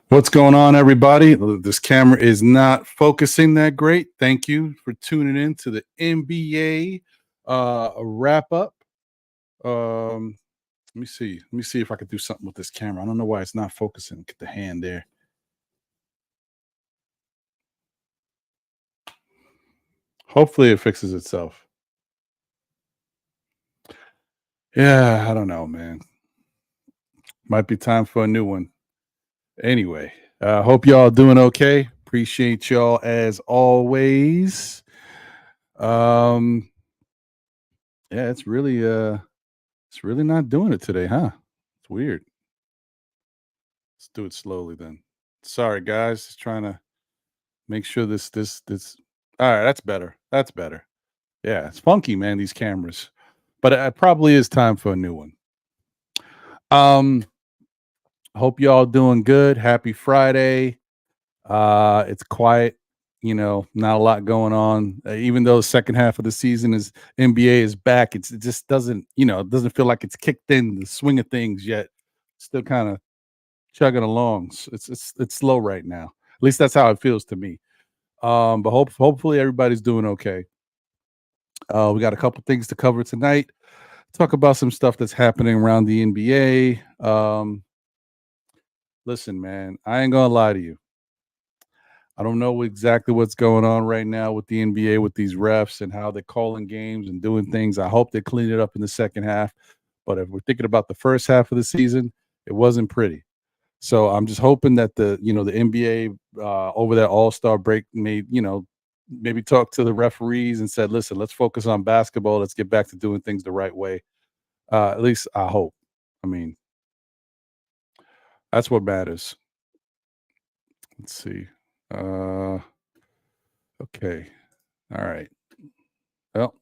What's going on, everybody? This camera is not focusing that great. Thank you for tuning in to the NBA wrap up. Let me see if I can do something with this camera. I don't know why it's not focusing. Get the hand there. Hopefully it fixes itself. Yeah, I don't know, man. Might be time for a new one. Anyway, hope y'all doing okay. Appreciate y'all as always. Yeah, it's really not doing it today, huh? It's weird. Let's do it slowly then. Sorry, guys. Just trying to make sure this. All right, that's better. That's better. Yeah, it's funky, man, these cameras. But it probably is time for a new one. Hope y'all doing good. Happy Friday. It's quiet, not a lot going on. Even though the second half of the season is NBA is back, it just doesn't, it doesn't feel like it's kicked in the swing of things yet. Still kind of chugging along. It's slow right now. At least that's how it feels to me. But hopefully everybody's doing okay. We got a couple things to cover tonight. Talk about some stuff that's happening around the NBA. Listen, man, I ain't gonna lie to you. I don't know exactly what's going on right now with the NBA, with these refs and how they're calling games and doing things. I hope they clean it up in the second half. But if we're thinking about the first half of the season, it wasn't pretty. So I'm just hoping that the NBA over that All-Star break maybe talk to the referees and said, listen, let's focus on basketball. Let's get back to doing things the right way. At least I hope. I mean, that's what matters. Let's see. Okay. All right. Well,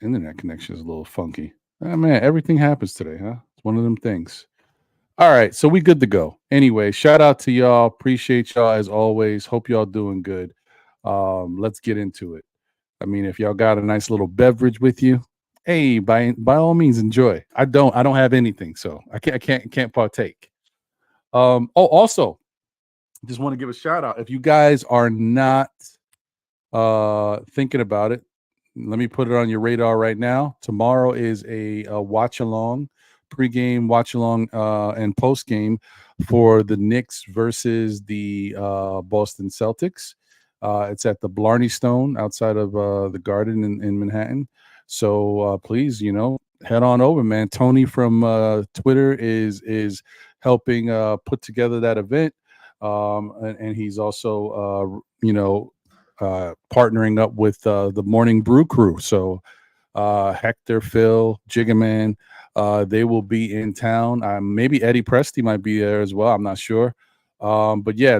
internet connection is a little funky. Oh, man, everything happens today, huh? It's one of them things. All right, so we good to go. Anyway, shout out to y'all. Appreciate y'all as always. Hope y'all doing good. Let's get into it. I mean, if y'all got a nice little beverage with you, hey, by all means, enjoy. I don't have anything, so I can't partake. Also, just want to give a shout out. If you guys are not thinking about it, let me put it on your radar right now. Tomorrow is a watch along, pregame watch along and postgame for the Knicks versus the Boston Celtics. It's at the Blarney Stone outside of the Garden in Manhattan. So please, head on over, man. Tony from Twitter is helping put together that event. And he's also, partnering up with the Morning Brew Crew. So Hector, Phil, Jiggaman, they will be in town. Maybe Eddie Presti might be there as well. I'm not sure. But yeah,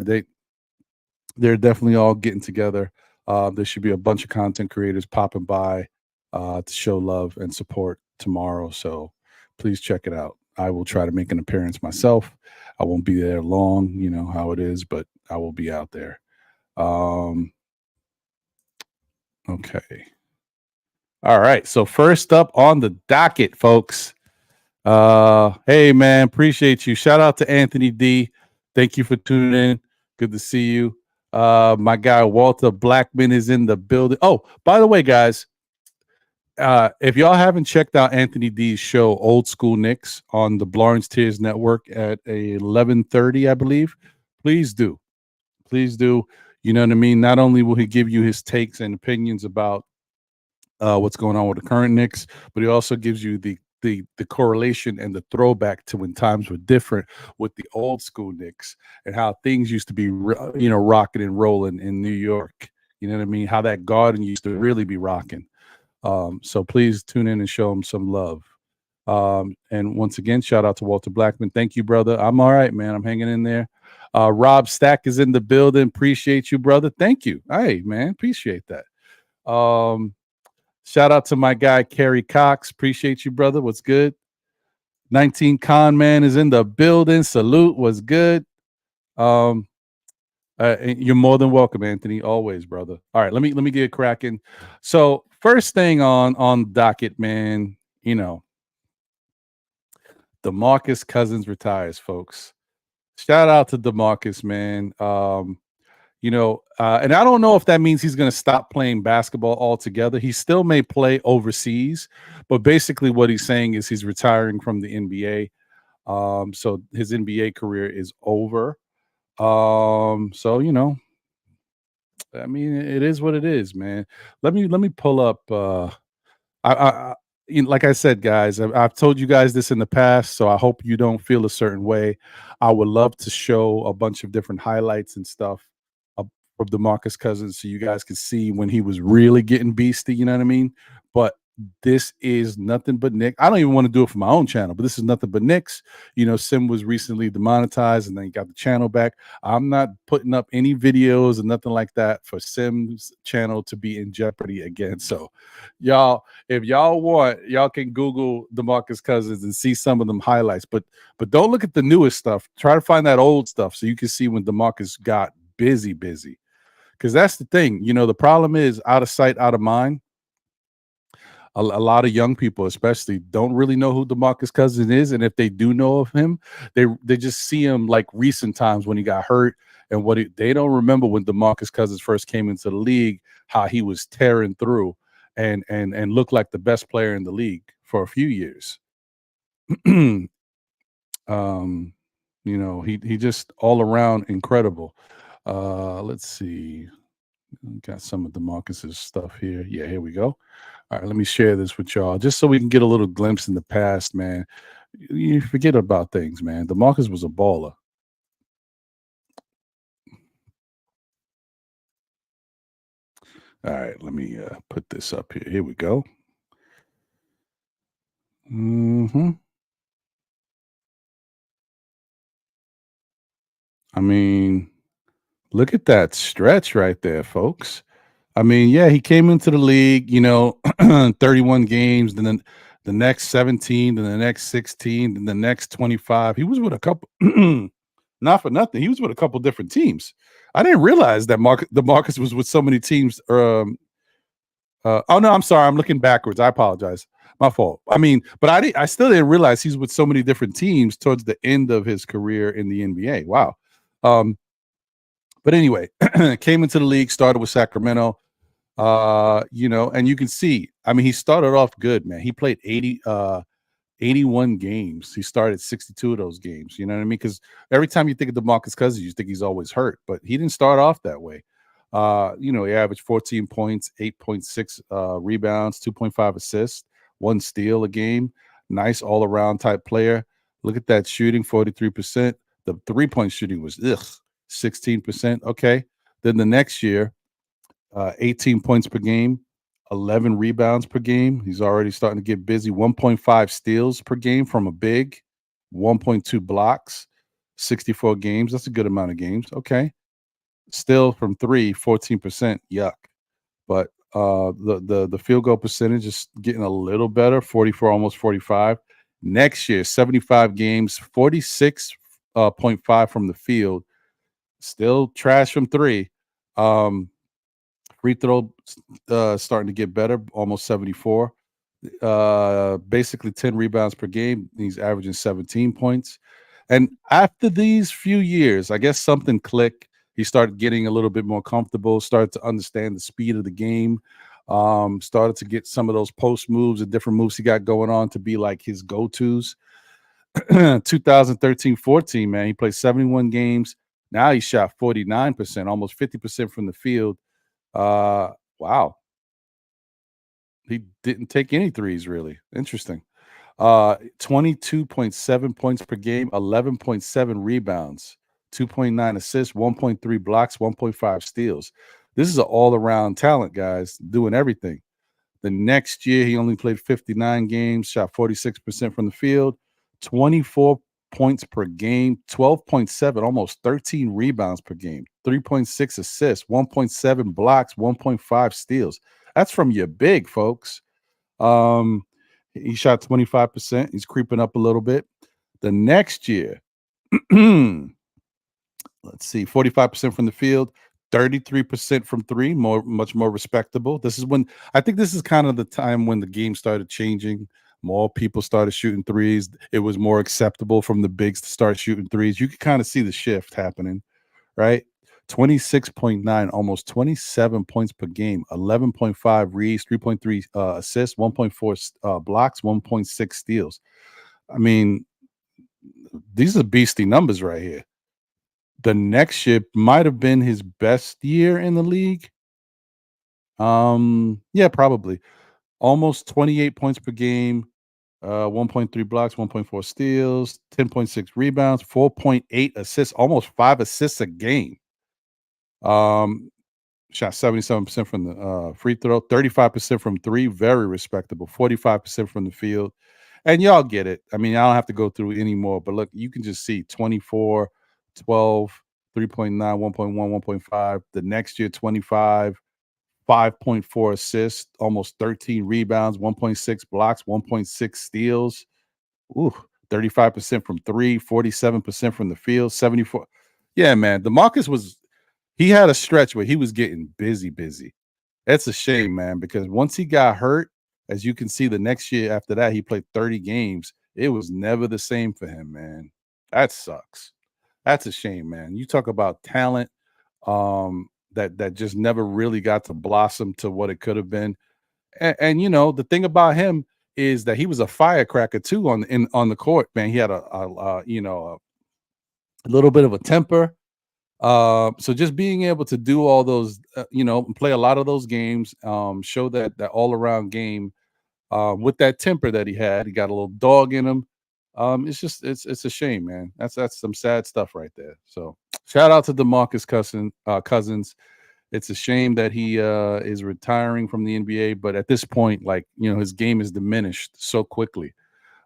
they're definitely all getting together. There should be a bunch of content creators popping by to show love and support tomorrow. So please check it out. I will try to make an appearance myself. I won't be there long, you know how it is, but I will be out there. Okay. All right. So first up on the docket, folks. Hey, man, appreciate you. Shout out to Anthony D. Thank you for tuning in. Good to see you. My guy Walter Blackman is in the building. Oh, by the way, guys, if y'all haven't checked out Anthony D's show, Old School Knicks, on the Lawrence Tears Network at 11:30, I believe, please do. Please do. You know what I mean? Not only will he give you his takes and opinions about what's going on with the current Knicks, but he also gives you the correlation and the throwback to when times were different with the old school Knicks and how things used to be, rocking and rolling in New York. You know what I mean? How that garden used to really be rocking. So please tune in and show him some love. And once again, shout out to Walter Blackman. Thank you, brother. I'm all right, man. I'm hanging in there. Rob Stack is in the building. Appreciate you, brother. Thank you. Hey, man. Appreciate that. Shout out to my guy, Kerry Cox. Appreciate you, brother. What's good? 19 Con Man is in the building. Salute. What's good? You're more than welcome, Anthony. Always, brother. All right, let me get cracking. So first thing on docket, man, DeMarcus Cousins retires, folks. Shout out to DeMarcus, man. And I don't know if that means he's going to stop playing basketball altogether. He still may play overseas, but basically what he's saying is he's retiring from the NBA. So his NBA career is over. I mean, it is what it is, man. Let me pull up. Like I said, guys, I've told you guys this in the past, so I hope you don't feel a certain way. I would love to show a bunch of different highlights and stuff of DeMarcus Cousins so you guys can see when he was really getting beastie. You know what I mean? But this is Nothing But Knicks. I don't even want to do it for my own channel, but this is Nothing But Knicks. Sim was recently demonetized and then he got the channel back. I'm not putting up any videos or nothing like that for Sim's channel to be in jeopardy again. So y'all, if y'all want, y'all can Google DeMarcus Cousins and see some of them highlights, but don't look at the newest stuff. Try to find that old stuff so you can see when DeMarcus got busy. Because that's the thing. The problem is out of sight, out of mind. A lot of young people, especially, don't really know who DeMarcus Cousins is, and if they do know of him, they just see him like recent times when he got hurt, and they don't remember when DeMarcus Cousins first came into the league, how he was tearing through and looked like the best player in the league for a few years. He just all around incredible. Let's see, got some of DeMarcus's stuff here. Yeah, here we go. All right, let me share this with y'all just so we can get a little glimpse in the past, man. You forget about things, man. DeMarcus was a baller. All right, let me put this up here. Here we go. I mean, look at that stretch right there, folks. I mean, yeah, he came into the league, 31 games, then the next 17, then the next 16, then the next 25. He was with a couple, not for nothing. He was with a couple different teams. I didn't realize that DeMarcus was with so many teams. Oh no, I'm sorry. I'm looking backwards. I apologize. My fault. I mean, but I still didn't realize he's with so many different teams towards the end of his career in the NBA. Wow. But anyway, came into the league, started with Sacramento, and you can see, I mean, he started off good, man. He played 81 games. He started 62 of those games. You know what I mean? Because every time you think of DeMarcus Cousins, you think he's always hurt, but he didn't start off that way. He averaged 14 points, 8.6 rebounds, 2.5 assists, 1 steal a game. Nice all-around type player. Look at that shooting, 43%. The three-point shooting was 16%. Okay. Then the next year, 18 points per game, 11 rebounds per game. He's already starting to get busy. 1.5 steals per game from a big, 1.2 blocks, 64 games. That's a good amount of games. Okay. Still from 3, 14%. Yuck. But the field goal percentage is getting a little better, 44, almost 45. Next year, 75 games, 46.5 from the field. Still trash from 3. Free throw starting to get better, almost 74. Basically 10 rebounds per game. He's averaging 17 points. And after these few years, I guess something clicked. He started getting a little bit more comfortable, started to understand the speed of the game, started to get some of those post moves and different moves he got going on to be like his go-tos. 2013-14, man, he played 71 games, Now he shot 49%, almost 50% from the field. Wow. He didn't take any threes, really. Interesting. 22.7 points per game, 11.7 rebounds, 2.9 assists, 1.3 blocks, 1.5 steals. This is an all-around talent, guys, doing everything. The next year, he only played 59 games, shot 46% from the field, 24 points per game, 12.7, almost 13 rebounds per game, 3.6 assists, 1.7 blocks, 1.5 steals. That's from your big, folks. He shot 25%. He's creeping up a little bit. The next year, let's see, 45% from the field, 33% from three, much more respectable. This is when I think this is kind of the time when the game started changing. More people started shooting threes. It was more acceptable from the bigs to start shooting threes. You could kind of see the shift happening, right? 26.9, almost 27 points per game, 11.5 reads, 3.3 assists, 1.4 blocks, 1.6 steals. I mean, these are beastly numbers right here. The next year might have been his best year in the league. Yeah, probably. Almost 28 points per game, 1.3 blocks, 1.4 steals, 10.6 rebounds, 4.8 assists, almost 5 assists a game. Shot 77% from the free throw, 35% from three, very respectable, 45% from the field. And y'all get it. I mean, I don't have to go through any more, but look, you can just see 24, 12, 3.9, 1.1, 1.5. The next year, 25, 5.4 assists, almost 13 rebounds, 1.6 blocks, 1.6 steals. Ooh, 35% from three, 47% from the field, 74. Yeah, man. Demarcus he had a stretch where he was getting busy. That's a shame, man, because once he got hurt, as you can see, the next year after that, he played 30 games. It was never the same for him, man. That sucks. That's a shame, man. You talk about talent that just never really got to blossom to what it could have been. And you know, the thing about him is that he was a firecracker too on the court, man. He had a little bit of a temper. So just being able to do all those, play a lot of those games, show that all around game, with that temper that he had, he got a little dog in him. It's a shame, man. That's some sad stuff right there. So shout out to Demarcus Cousins. It's a shame that he is retiring from the NBA, but at this point, like, his game is diminished so quickly,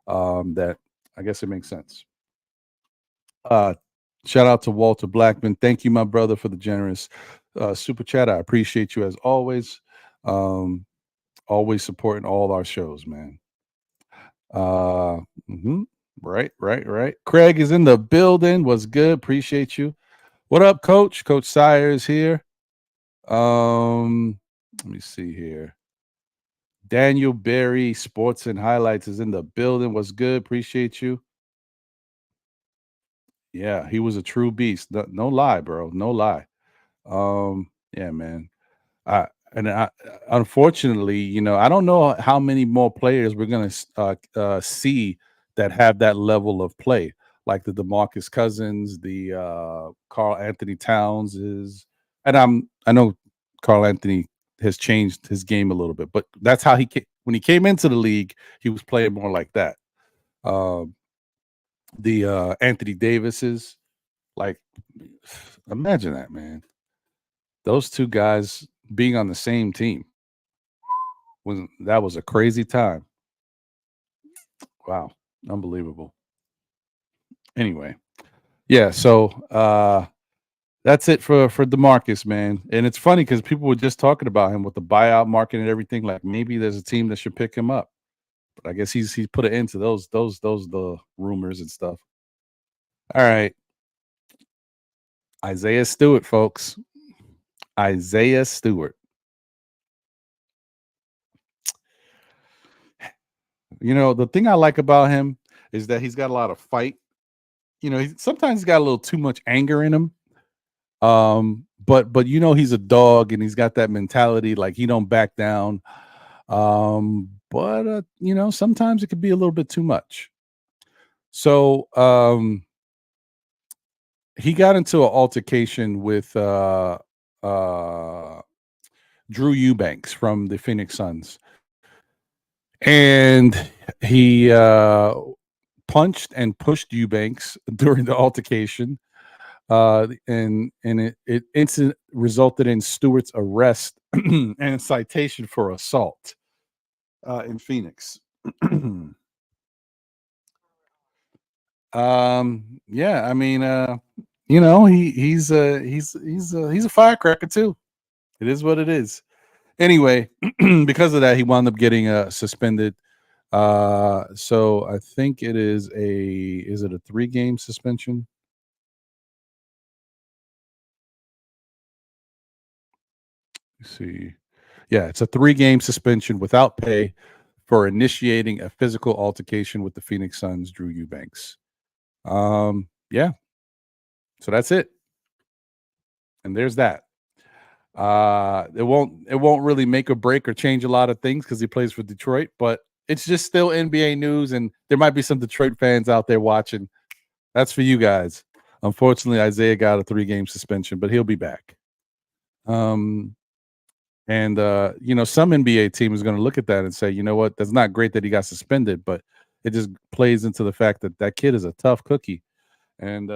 that I guess it makes sense. Shout out to Walter Blackman. Thank you, my brother, for the generous super chat. I appreciate you as always. Always supporting all our shows, man. Right. Craig is in the building. What's good? Appreciate you. What up, Coach? Coach Sire is here. Let me see here. Daniel Berry, Sports and Highlights, is in the building. What's good? Appreciate you. Yeah, he was a true beast. No lie, bro. No lie. Yeah, man. Unfortunately, I don't know how many more players we're gonna see that have that level of play, like the Demarcus Cousins, the Carl Anthony Towns is, and I know Carl Anthony has changed his game a little bit, but that's how when he came into the league, he was playing more like that. The Anthony Davises, like, imagine that, man. Those two guys being on the same team that was a crazy time. Wow, unbelievable. Anyway, yeah, so that's it for Demarcus, man. And it's funny because people were just talking about him with the buyout market and everything. Like, maybe there's a team that should pick him up. But I guess he's put an end to those the rumors and stuff. All right. Isaiah Stewart, folks. Isaiah Stewart. The thing I like about him is that he's got a lot of fight. Sometimes he's got a little too much anger in him. But he's a dog and he's got that mentality, like he don't back down. But sometimes it could be a little bit too much. So he got into an altercation with uh Drew Eubanks from the Phoenix Suns, and he punched and pushed Eubanks during the altercation. And it incident resulted in Stewart's arrest and citation for assault in Phoenix. Yeah, I mean, he's a firecracker too. It is what it is. Anyway, because of that, he wound up getting suspended. So I think is it a 3-game suspension? Let's see. Yeah, it's a 3-game suspension without pay for initiating a physical altercation with the Phoenix Suns' Drew Eubanks. Yeah, so that's it. And there's that. It won't really make or break or change a lot of things because he plays for Detroit, but it's just still NBA news, and there might be some Detroit fans out there watching. That's for you guys. Unfortunately, Isaiah got a 3-game suspension, but he'll be back. Um, and some NBA team is going to look at that and say, you know what, that's not great that he got suspended, but it just plays into the fact that that kid is a tough cookie, and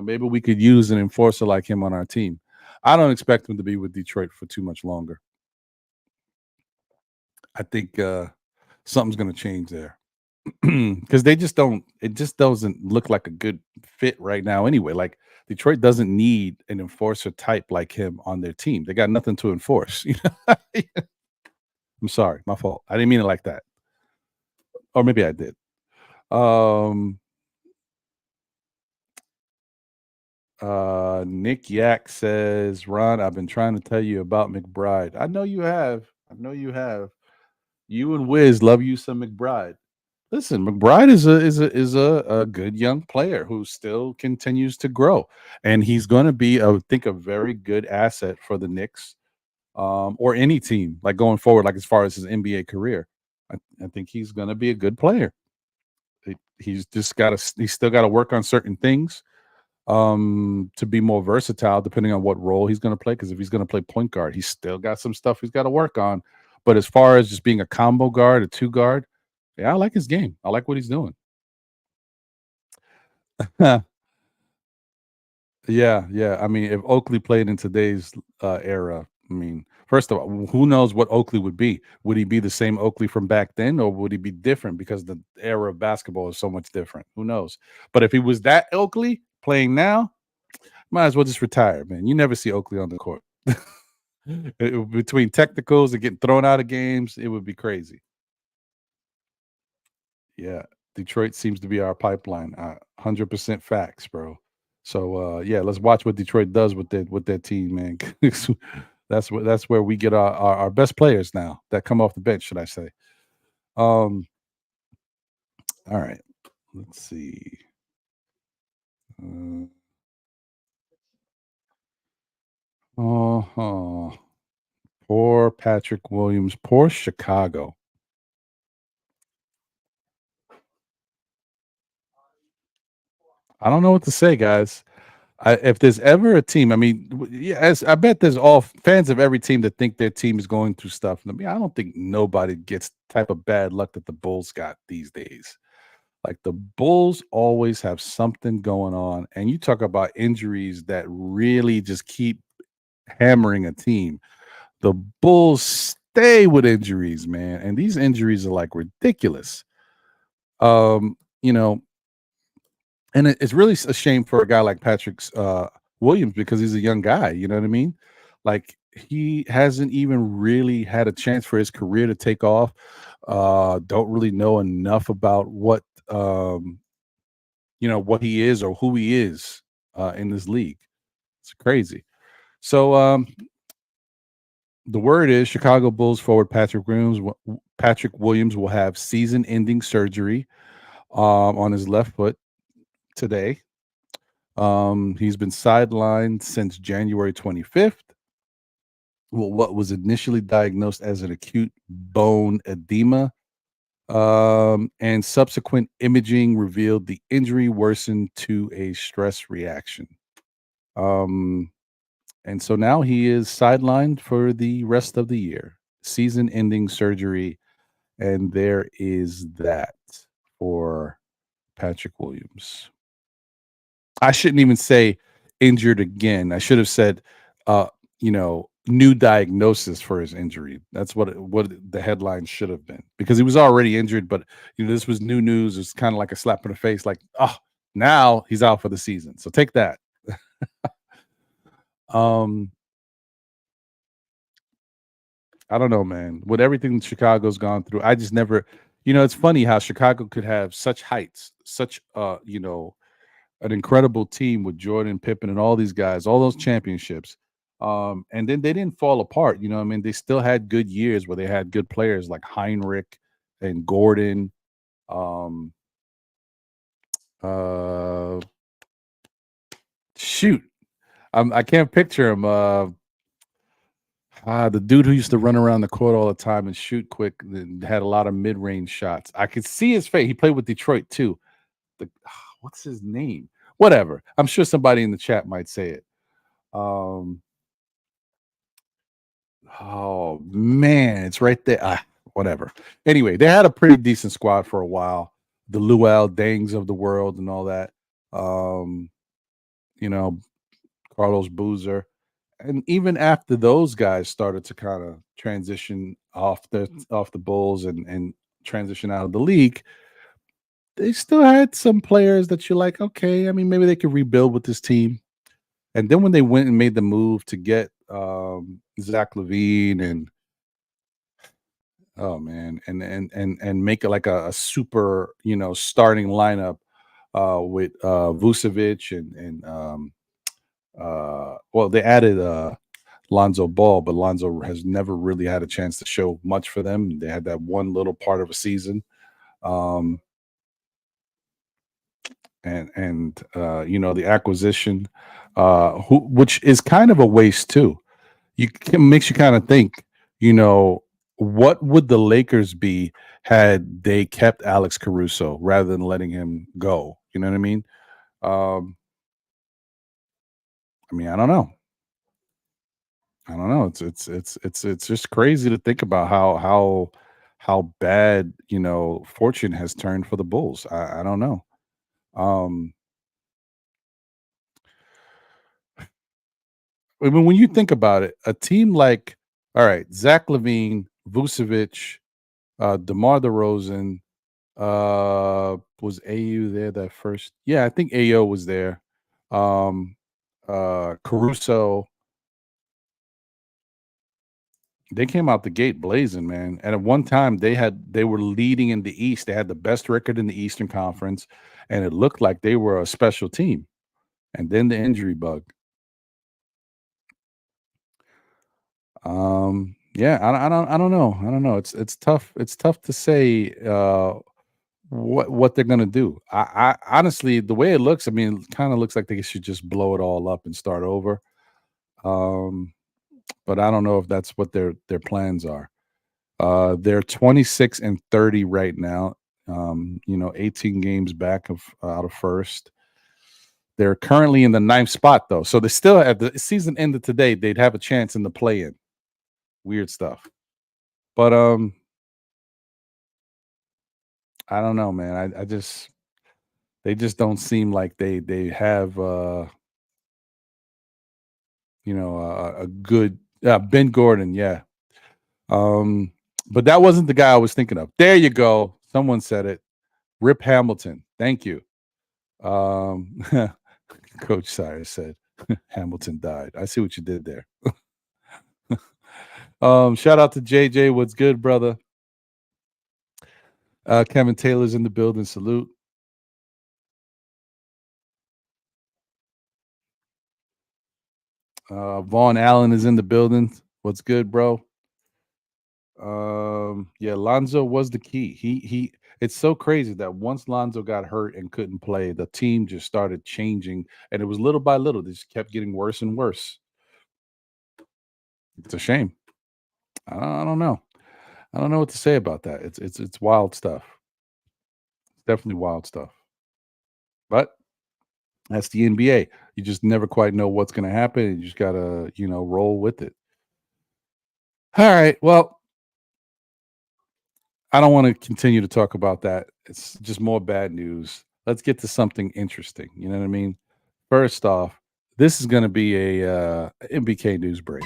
maybe we could use an enforcer like him on our team. I don't expect him to be with Detroit for too much longer. I think something's going to change there because they just don't. It just doesn't look like a good fit right now. Anyway, like Detroit doesn't need an enforcer type like him on their team. They got nothing to enforce. I'm sorry, my fault. I didn't mean it like that, or maybe I did. Um, Nick Yak says, Ron, I've been trying to tell you about McBride. I know you have. I know you have. You and Wiz love you some McBride. Listen, McBride is a good young player who still continues to grow, and he's going to be, I would think, a very good asset for the Knicks, or any team, like going forward, like as far as his NBA career. I think he's going to be a good player. He's still got to work on certain things, to be more versatile, depending on what role he's going to play. Because if he's going to play point guard, he's still got some stuff he's got to work on. But as far as just being a combo guard, a 2 guard, yeah, I like his game. I like what he's doing. Yeah, yeah. I mean, if Oakley played in today's era, I mean, first of all, who knows what Oakley would be? Would he be the same Oakley from back then, or would he be different because the era of basketball is so much different? Who knows? But if he was that Oakley playing now, might as well just retire, man. You never see Oakley on the court. Between technicals and getting thrown out of games, it would be crazy. Yeah, Detroit seems to be our pipeline. 100% facts, bro. So yeah, let's watch what Detroit does with their team, man. That's where we get our best players now that come off the bench, should I say? Um, all right, let's see. Oh, poor Patrick Williams, poor Chicago. I don't know what to say, guys. If there's ever a team, I mean, yeah, I bet there's all fans of every team that think their team is going through stuff. I mean, I don't think nobody gets type of bad luck that the Bulls got these days. Like the Bulls always have something going on, and you talk about injuries that really just keep hammering a team. The Bulls stay with injuries, man, and these injuries are like ridiculous. You know, and it's really a shame for a guy like Patrick Williams because he's a young guy. You know what I mean? Like he hasn't even really had a chance for his career to take off. Don't really know enough about what he is or who he is in this league. It's crazy. So the word is Chicago Bulls forward Patrick Williams will have season-ending surgery on his left foot today. He's been sidelined since January 25th. Well, what was initially diagnosed as an acute bone edema, and subsequent imaging revealed the injury worsened to a stress reaction. Um, and so now he is sidelined for the rest of the year, season-ending surgery, and there is that for Patrick Williams. I shouldn't even say injured again. I should have said, uh, new diagnosis for his injury. That's what the headline should have been because he was already injured. But this was new news. It's kind of like a slap in the face. Like, oh, now he's out for the season. So take that. um, I don't know, man. With everything Chicago's gone through, I just never. It's funny how Chicago could have such heights, such an incredible team with Jordan, Pippen, and all these guys, all those championships. And then they didn't fall apart. I mean, they still had good years where they had good players like Heinrich and Gordon. Um, uh, shoot, I can't picture him. The dude who used to run around the court all the time and shoot quick and had a lot of mid-range shots. I could see his face. He played with Detroit too. The what's his name? Whatever. I'm sure somebody in the chat might say it. Um, Oh man, it's right there. Whatever. Anyway, they had a pretty decent squad for a while. The Luau Dangs of the world and all that. Um, you know, Carlos Boozer. And even after those guys started to kind of transition off the Bulls and transition out of the league, they still had some players that you're like, okay, I mean, maybe they could rebuild with this team. And then when they went and made the move to get Zach LaVine and oh man, and make it like a super, starting lineup with Vucevic and they added Lonzo Ball, but Lonzo has never really had a chance to show much for them. They had that one little part of a season. Um and the acquisition which is kind of a waste too. Makes you kind of think, you know, what would the Lakers be had they kept Alex Caruso rather than letting him go? You know what I mean? Um, I don't know. I don't know. It's just crazy to think about how bad fortune has turned for the Bulls. I don't know. Um, I mean, when you think about it, a team like all right, Zach Levine, Vucevic, DeMar DeRozan. Was AU there that first? Yeah, I think AO was there. Um, Caruso, they came out the gate blazing, man. And at one time they were leading in the East. They had the best record in the Eastern Conference, and it looked like they were a special team. And then the injury bug. Yeah, I don't know. I don't know. It's tough. It's tough to say what they're gonna do. I honestly, the way it looks, I mean, it kind of looks like they should just blow it all up and start over. Um, but I don't know if that's what their plans are. They're 26 and 30 right now. 18 games back of out of first. They're currently in the ninth spot though, so they still at the season ended today. They'd have a chance in the play-in. Weird stuff, but I don't know, man. I just they just don't seem like they have a good Ben Gordon, yeah. Um, but that wasn't the guy I was thinking of. There you go. Someone said it. Rip Hamilton. Thank you. Um, Coach Sires said Hamilton died. I see what you did there. Shout out to JJ. What's good, brother? Kevin Taylor's in the building. Salute. Vaughn Allen is in the building. What's good, bro? Yeah, Lonzo was the key. He it's so crazy that once Lonzo got hurt and couldn't play, the team just started changing and it was little by little, they just kept getting worse and worse. It's a shame. I don't know. I don't know what to say about that. It's wild stuff. Definitely wild stuff. But That's the NBA. You just never quite know what's going to happen. And you just got to, roll with it. All right. Well, I don't want to continue to talk about that. It's just more bad news. Let's get to something interesting. You know what I mean? First off, this is going to be a MBK news break.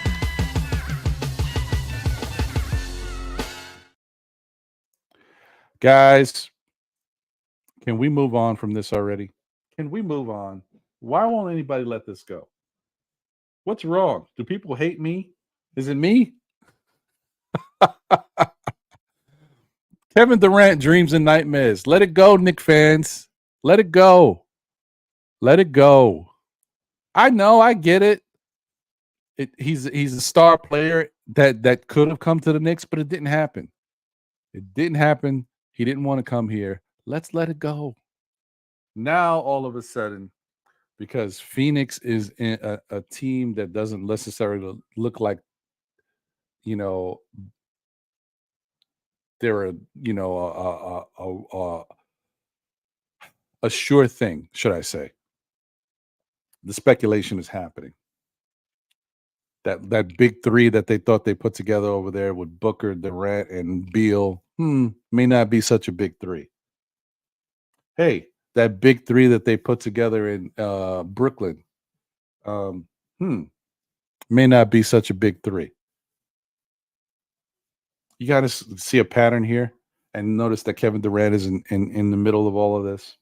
Guys, can we move on from this already? Can we move on? Why won't anybody let this go? What's wrong? Do people hate me? Is it me? Kevin Durant dreams and nightmares. Let it go, Knick fans. Let it go. Let it go. I know, I get it. He's a star player that could have come to the Knicks, but it didn't happen. It didn't happen. He didn't want to come here. Let's let it go. Now, all of a sudden, because Phoenix is in a team that doesn't necessarily look like, they're a sure thing, should I say. The speculation is happening. That big three that they thought they put together over there with Booker, Durant, and Beal may not be such a big three. Hey, that big three that they put together in Brooklyn may not be such a big three. You got to see a pattern here and notice that Kevin Durant is in the middle of all of this.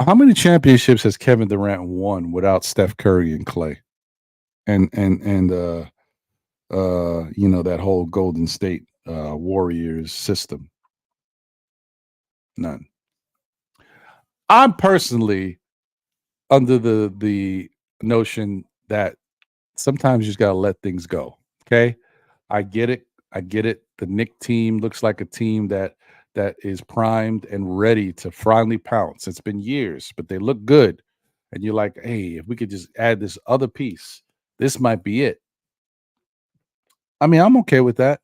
How many championships has Kevin Durant won without Steph Curry and Clay? And that whole Golden State Warriors system? None. I'm personally under the notion that sometimes you just got to let things go. Okay. I get it. The Knick team looks like a team that is primed and ready to finally pounce. It's been years, but they look good. And you're like, hey, if we could just add this other piece, this might be it. I mean, I'm okay with that.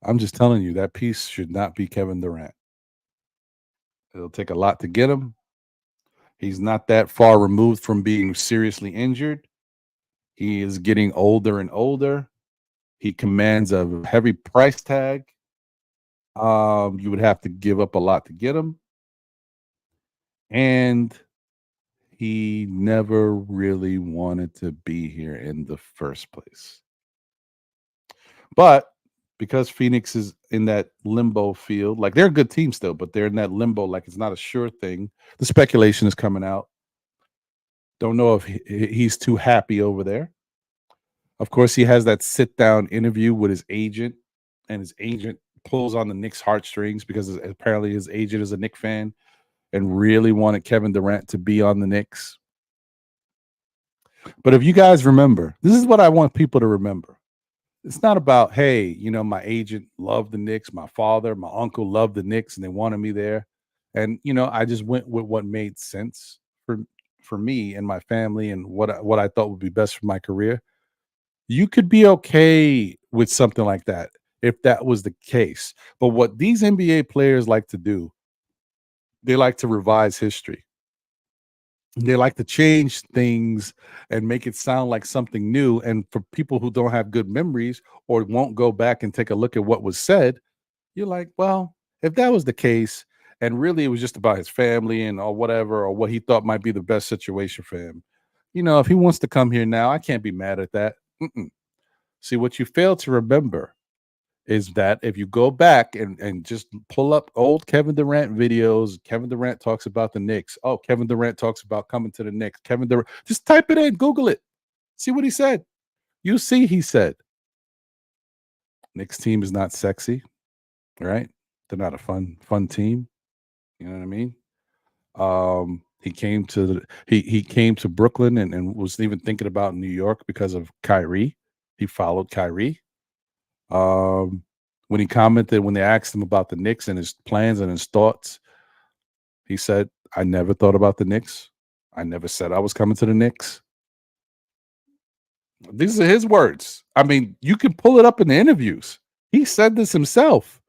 I'm just telling you that piece should not be Kevin Durant. It'll take a lot to get him. He's not that far removed from being seriously injured. He is getting older and older. He commands a heavy price tag. You would have to give up a lot to get him. And he never really wanted to be here in the first place. But because Phoenix is in that limbo field, like they're a good team still, but they're in that limbo, like it's not a sure thing. The speculation is coming out. Don't know if he's too happy over there. Of course, he has that sit down interview with his agent, and his agent pulls on the Knicks heartstrings because apparently his agent is a Knicks fan and really wanted Kevin Durant to be on the Knicks. But if you guys remember, this is what I want people to remember. It's not about, hey, my agent loved the Knicks, my father, my uncle loved the Knicks, and they wanted me there. And I just went with what made sense for me and my family and what I thought would be best for my career. You could be okay with something like that if that was the case. But what these NBA players like to do, they like to revise history. They like to change things and make it sound like something new. And for people who don't have good memories or won't go back and take a look at what was said, you're like, well, if that was the case, and really it was just about his family and or whatever, or what he thought might be the best situation for him, if he wants to come here now, I can't be mad at that. See, what you fail to remember is that if you go back and just pull up old Kevin Durant videos, Kevin Durant talks about the Knicks. Oh, Kevin Durant talks about coming to the Knicks. Kevin Durant, just type it in, Google it, see what he said. You see, he said, Knicks team is not sexy, right? They're not a fun team. You know what I mean? He came to Brooklyn and was even thinking about New York because of Kyrie. He followed Kyrie. When he commented, when they asked him about the Knicks and his plans and his thoughts, he said, I never thought about the Knicks. I never said I was coming to the Knicks. These are his words. I mean, you can pull it up in the interviews. He said this himself.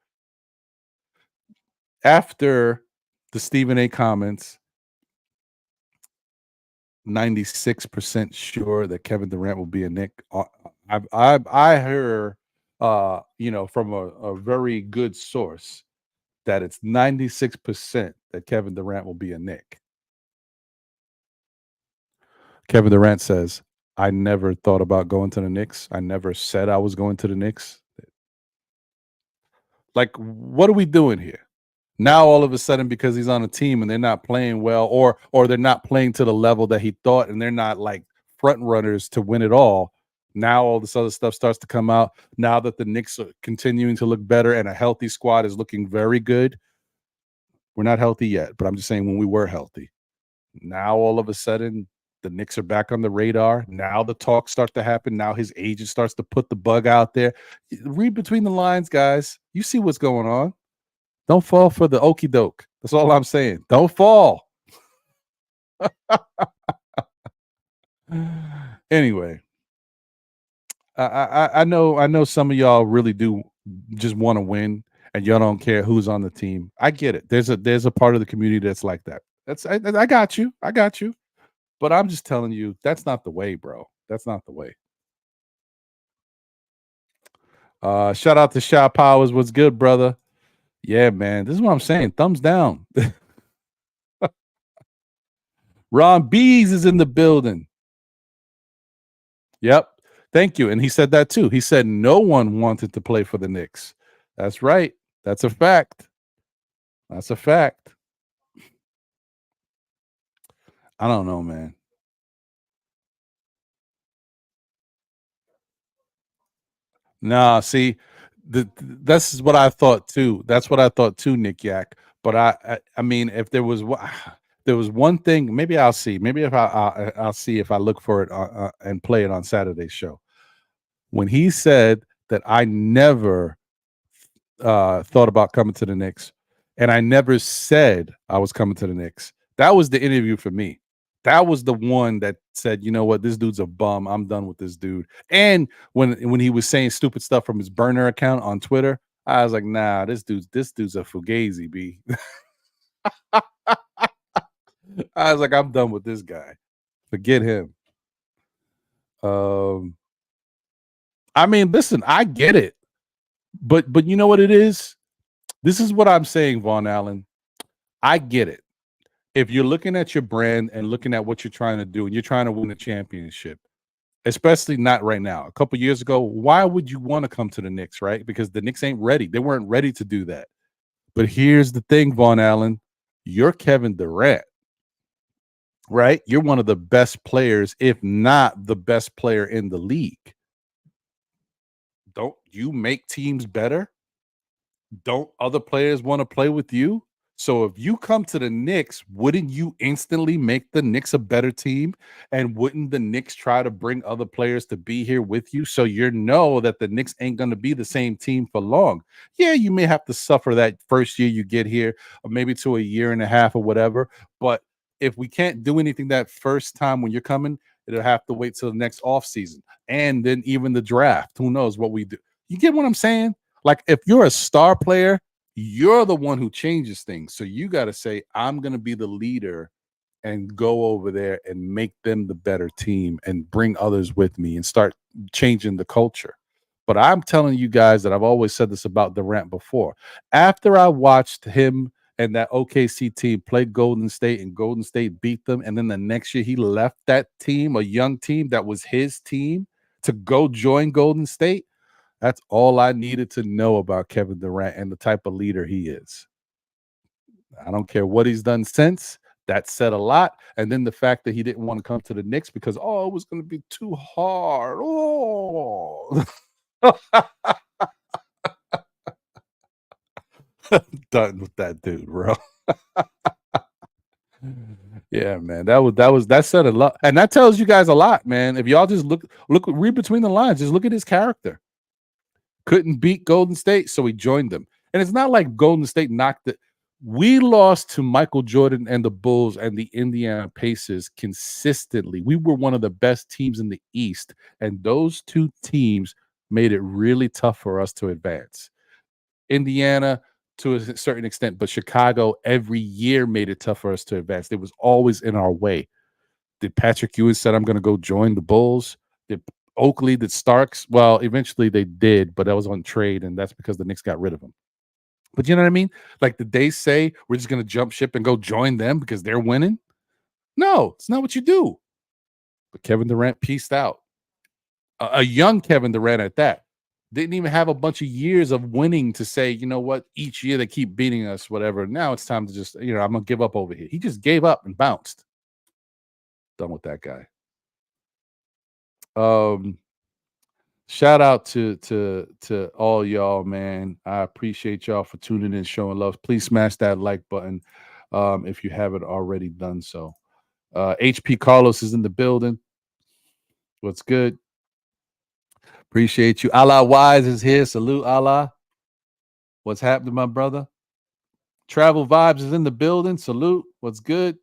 After the Stephen A comments, 96% sure that Kevin Durant will be a Knick. I heard, from a very good source that it's 96% that Kevin Durant will be a Knick. Kevin Durant says, I never thought about going to the Knicks. I never said I was going to the Knicks. Like, what are we doing here? Now all of a sudden, because he's on a team and they're not playing well, or they're not playing to the level that he thought, and they're not like front runners to win it all. Now all this other stuff starts to come out. Now that the Knicks are continuing to look better and a healthy squad is looking very good. We're not healthy yet, but I'm just saying when we were healthy. Now all of a sudden the Knicks are back on the radar. Now the talk starts to happen. Now his agent starts to put the bug out there. Read between the lines, guys. You see what's going on. Don't fall for the okey doke. That's all I'm saying. Don't fall. Anyway, I know some of y'all really do just want to win, and y'all don't care who's on the team. I get it. There's a part of the community that's like that. I got you. I got you. But I'm just telling you, that's not the way, bro. That's not the way. Shout out to Shy Powers. What's good, brother? Yeah, man. This is what I'm saying. Thumbs down. Ron Bees is in the building. Yep. Thank you. And he said that too. He said no one wanted to play for the Knicks. That's right. That's a fact. That's a fact. I don't know, man. Nah, see, this is what I thought too. That's what I thought too, Nick Yak. But I mean, if there was there was one thing, maybe I'll see. Maybe if I'll see if I look for it and play it on Saturday's show. When he said that I never thought about coming to the Knicks, and I never said I was coming to the Knicks. That was the interview for me. That was the one that said, you know what, this dude's a bum. I'm done with this dude. And when he was saying stupid stuff from his burner account on Twitter, I was like, nah, this dude's a fugazi, B. I was like, I'm done with this guy. Forget him. I mean, listen, I get it. But you know what it is? This is what I'm saying, Vaughn Allen. I get it. If you're looking at your brand and looking at what you're trying to do and you're trying to win a championship, especially not right now. A couple years ago, why would you want to come to the Knicks, right? Because the Knicks ain't ready. They weren't ready to do that. But here's the thing, Vaughn Allen. You're Kevin Durant, right? You're one of the best players, if not the best player in the league. Don't you make teams better? Don't other players want to play with you? So if you come to the Knicks, wouldn't you instantly make the Knicks a better team? And wouldn't the Knicks try to bring other players to be here with you? So you know that the Knicks ain't going to be the same team for long. Yeah, you may have to suffer that first year you get here, or maybe to a year and a half or whatever. But if we can't do anything that first time when you're coming, it'll have to wait till the next offseason. And then even the draft. Who knows what we do? You get what I'm saying? Like if you're a star player, you're the one who changes things. So you got to say, I'm going to be the leader and go over there and make them the better team and bring others with me and start changing the culture. But I'm telling you guys that I've always said this about Durant before. After I watched him and that OKC team play Golden State and Golden State beat them, and then the next year he left that team, a young team that was his team, to go join Golden State. That's all I needed to know about Kevin Durant and the type of leader he is. I don't care what he's done since. That said a lot. And then the fact that he didn't want to come to the Knicks because, it was going to be too hard. Oh. Done with that dude, bro. Yeah, man. That said a lot. And that tells you guys a lot, man. If y'all just read between the lines, just look at his character. Couldn't beat Golden State, so he joined them. And it's not like Golden State knocked it. We lost to Michael Jordan and the Bulls and the Indiana Pacers consistently. We were one of the best teams in the East, and those two teams made it really tough for us to advance. Indiana, to a certain extent, but Chicago every year made it tough for us to advance. It was always in our way. Did Patrick Ewing said I'm going to go join the Bulls? Did Oakley, did Starks? Well, eventually they did, but that was on trade, and that's because the Knicks got rid of him. But you know what I mean? Like, did they say we're just going to jump ship and go join them because they're winning? No, it's not what you do. But Kevin Durant pieced out. A young Kevin Durant at that. Didn't even have a bunch of years of winning to say, you know what, each year they keep beating us, whatever. Now it's time to just, I'm going to give up over here. He just gave up and bounced. Done with that guy. Shout out to all y'all, man. I appreciate y'all for tuning in, showing love. Please smash that like button if you haven't already done so. HP Carlos is in the building. What's good? Appreciate you. Allah Wise is here. Salute Allah. What's happening, my brother? Travel Vibes is in the building. Salute. What's good?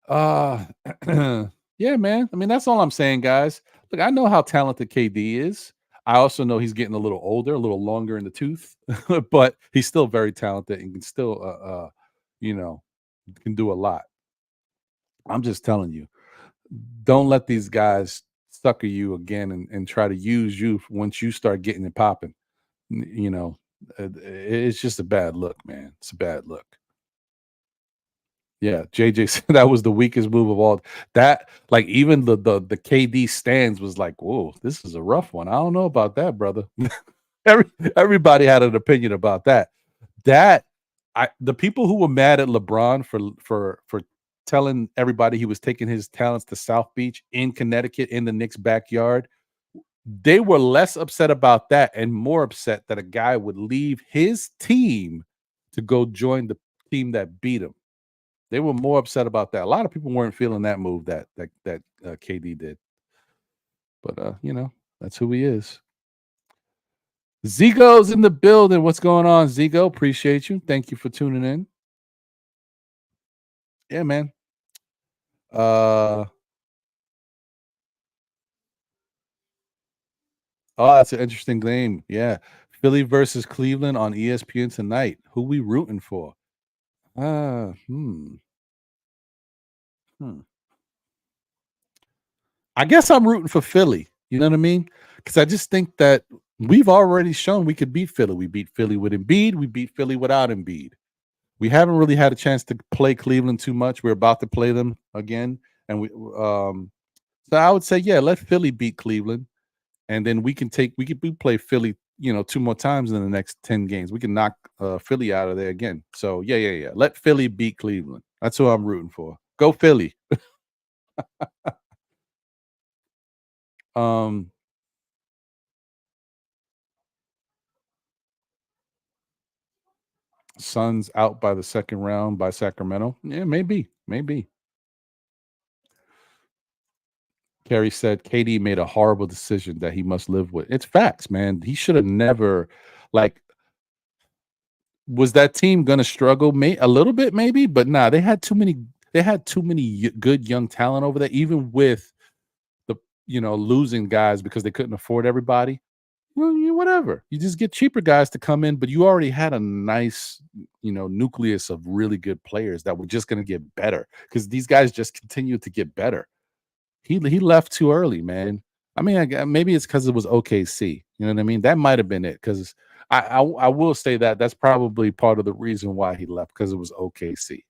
Yeah, man. I mean, that's all I'm saying, guys. Look, I know how talented KD is. I also know he's getting a little older, a little longer in the tooth, but he's still very talented and can still, can do a lot. I'm just telling you, don't let these guys sucker you again and try to use you once you start getting it popping. It's just a bad look, man. It's a bad look. Yeah, JJ said that was the weakest move of all. That, like, even the KD stands was like, whoa, this is a rough one. I don't know about that, brother. Everybody had an opinion about that. The people who were mad at LeBron for telling everybody he was taking his talents to South Beach in Connecticut in the Knicks' backyard, they were less upset about that and more upset that a guy would leave his team to go join the team that beat him. They were more upset about that. A lot of people weren't feeling that move that KD did. But that's who he is. Zigo's in the building. What's going on, Zigo? Appreciate you. Thank you for tuning in. Yeah, man. Oh, that's an interesting game. Yeah. Philly versus Cleveland on ESPN tonight. Who we rooting for? I guess I'm rooting for Philly. You know what I mean? Because I just think that we've already shown we could beat Philly. We beat Philly with Embiid. We beat Philly without Embiid. We haven't really had a chance to play Cleveland too much. We're about to play them again, and so I would say, yeah, let Philly beat Cleveland, and then we play Philly, 2 more times in the next 10 games. We can knock Philly out of there again. So yeah. Let Philly beat Cleveland. That's who I'm rooting for. Go Philly. Suns out by the second round by Sacramento. Yeah, maybe. Kerry said KD made a horrible decision that he must live with. It's facts, man. He should have never, was that team going to struggle? A little bit, maybe, but nah, they had too many good young talent over there, even with the, losing guys because they couldn't afford everybody. Whatever. You just get cheaper guys to come in, but you already had a nice, nucleus of really good players that were just going to get better because these guys just continue to get better. He left too early, man. I mean, maybe it's because it was OKC. You know what I mean? That might have been it. Because I will say that's probably part of the reason why he left, because it was OKC.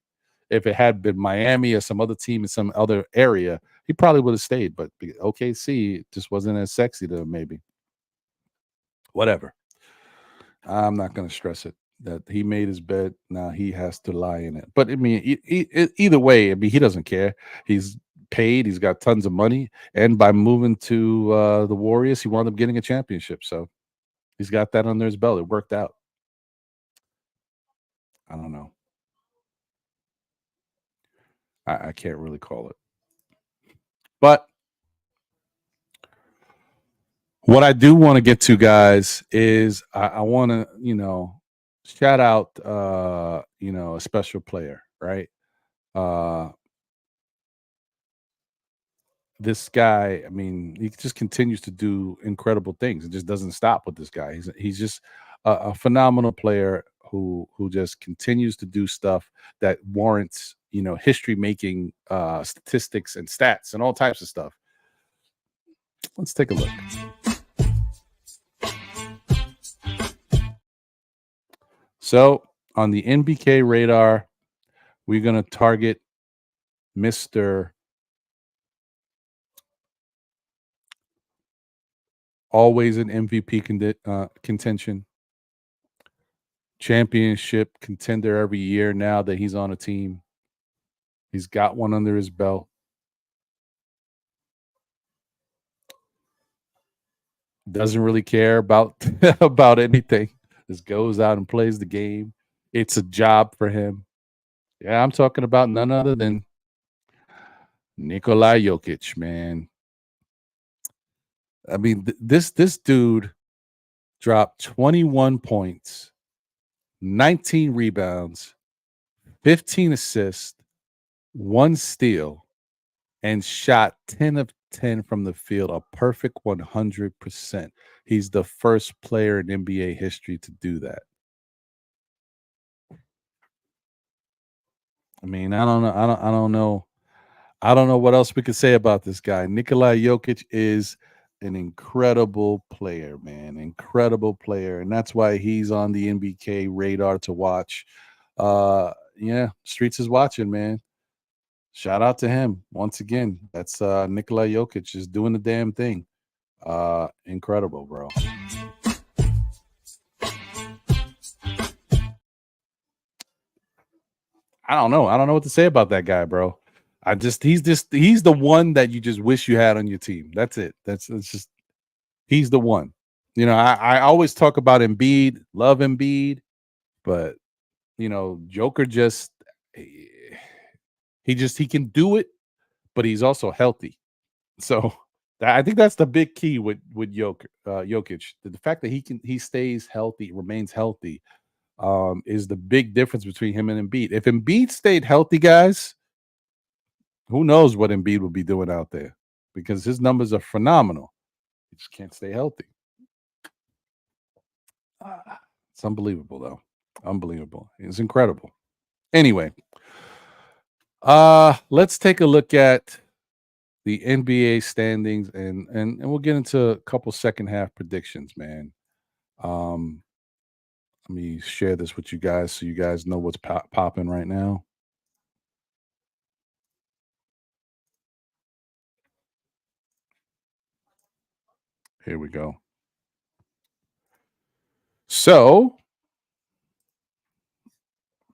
If it had been Miami or some other team in some other area, he probably would have stayed. But OKC just wasn't as sexy to him, maybe. Whatever. I'm not going to stress it. That he made his bed. Now he has to lie in it. But I mean, either way, I mean, he doesn't care. He's paid. He's got tons of money, and by moving to the Warriors, he wound up getting a championship. So he's got that under his belt. It worked out. I don't know. I can't really call it. But what I do want to get to, guys, is I want to, shout out, a special player, right? This guy, I mean, he just continues to do incredible things. It just doesn't stop with this guy. He's just a phenomenal player who just continues to do stuff that warrants, history making statistics and stats and all types of stuff. Let's take a look. So on the NBK radar, we're going to target Mr. Always an MVP contention, championship contender every year now that he's on a team. He's got one under his belt. Doesn't really care about about anything. Just goes out and plays the game. It's a job for him. Yeah, I'm talking about none other than Nikola Jokic, man. I mean, this dude dropped 21 points, 19 rebounds, 15 assists, 1 steal, and shot 10 of 10 from the field, a perfect 100%. He's the first player in NBA history to do that. I mean, I don't know. I don't know what else we could say about this guy. Nikola Jokic is an incredible player, man. Incredible player. And that's why he's on the NBK radar to watch. Yeah, Streets is watching, man. Shout out to him once again. That's Nikola Jokic just doing the damn thing. Incredible, bro. I don't know. I don't know what to say about that guy, bro. He's the one that you just wish you had on your team. That's it. That's just he's the one. I always talk about Embiid, love Embiid, but Joker he can do it, but he's also healthy. So I think that's the big key with Jokic. The fact that he stays healthy, remains healthy, is the big difference between him and Embiid. If Embiid stayed healthy, guys, who knows what Embiid will be doing out there, because his numbers are phenomenal. He just can't stay healthy. It's unbelievable, though. Unbelievable. It's incredible. Anyway, let's take a look at the NBA standings, and we'll get into a couple second half predictions, man. Let me share this with you guys so you guys know what's popping right now. Here we go. So,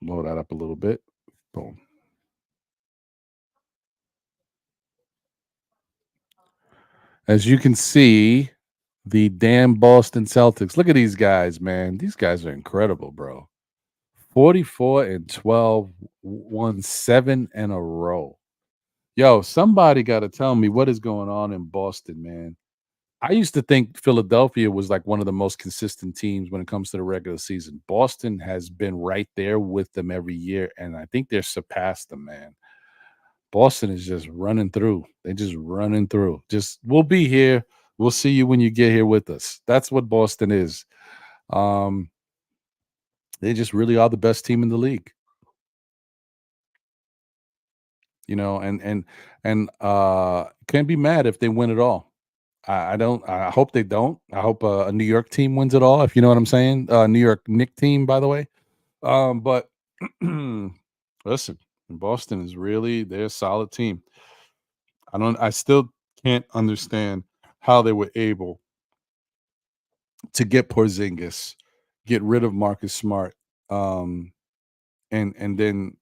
load that up a little bit. Boom. As you can see, the damn Boston Celtics. Look at these guys, man. These guys are incredible, bro. 44-12, won 7 in a row. Yo, somebody got to tell me what is going on in Boston, man. I used to think Philadelphia was like one of the most consistent teams when it comes to the regular season. Boston has been right there with them every year, and I think they're surpassed them, man. Boston is just running through. They're just running through. We'll be here. We'll see you when you get here with us. That's what Boston is. They just really are the best team in the league. And can't be mad if they win it all. I don't. I hope they don't. I hope a New York team wins it all. If you know what I'm saying, New York Knick team, by the way. But listen, Boston is really they're a solid team. I still can't understand how they were able to get Porzingis, get rid of Marcus Smart, and then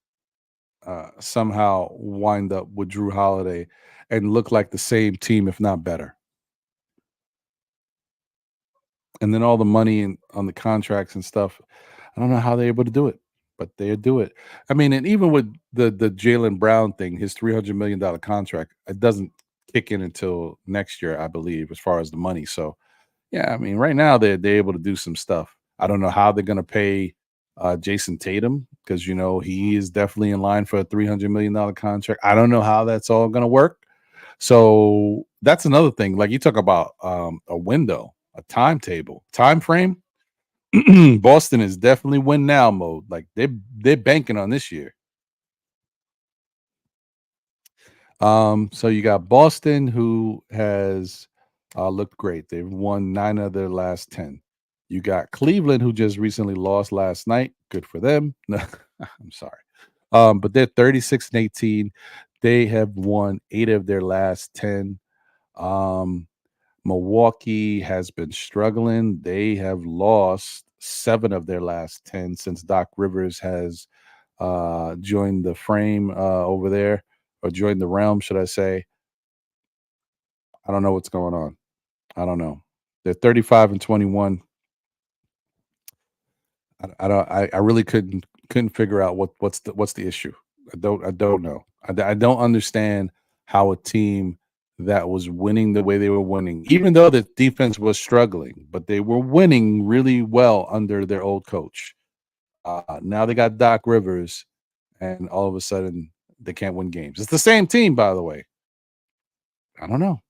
somehow wind up with Drew Holiday and look like the same team, if not better. And then all the money on the contracts and stuff. I don't know how they're able to do it, but they do it. I mean, and even with the Jaylen Brown thing, his $300 million contract, it doesn't kick in until next year, I believe, as far as the money. So, yeah, I mean, right now they're able to do some stuff. I don't know how they're going to pay Jason Tatum, because he is definitely in line for a $300 million contract. I don't know how that's all going to work. So that's another thing. Like you talk about a window, a timetable, time frame. Boston is definitely win now mode. Like they're banking on this year. So you got Boston, who has looked great. They've won 9 of their last 10. You got Cleveland, who just recently lost last night. Good for them. No, I'm sorry. But they're 36-18. They have won 8 of their last 10. Um, Milwaukee has been struggling. They have lost 7 of their last 10 since Doc Rivers has joined the frame over there, or joined the realm, should I say. I don't know what's going on. I don't know. They're 35-21. I don't. I really couldn't figure out what's the issue. I don't know. I don't understand how a team that was winning the way they were winning, even though the defense was struggling, but they were winning really well under their old coach. Now they got Doc Rivers, and all of a sudden they can't win games. It's the same team, by the way. I don't know.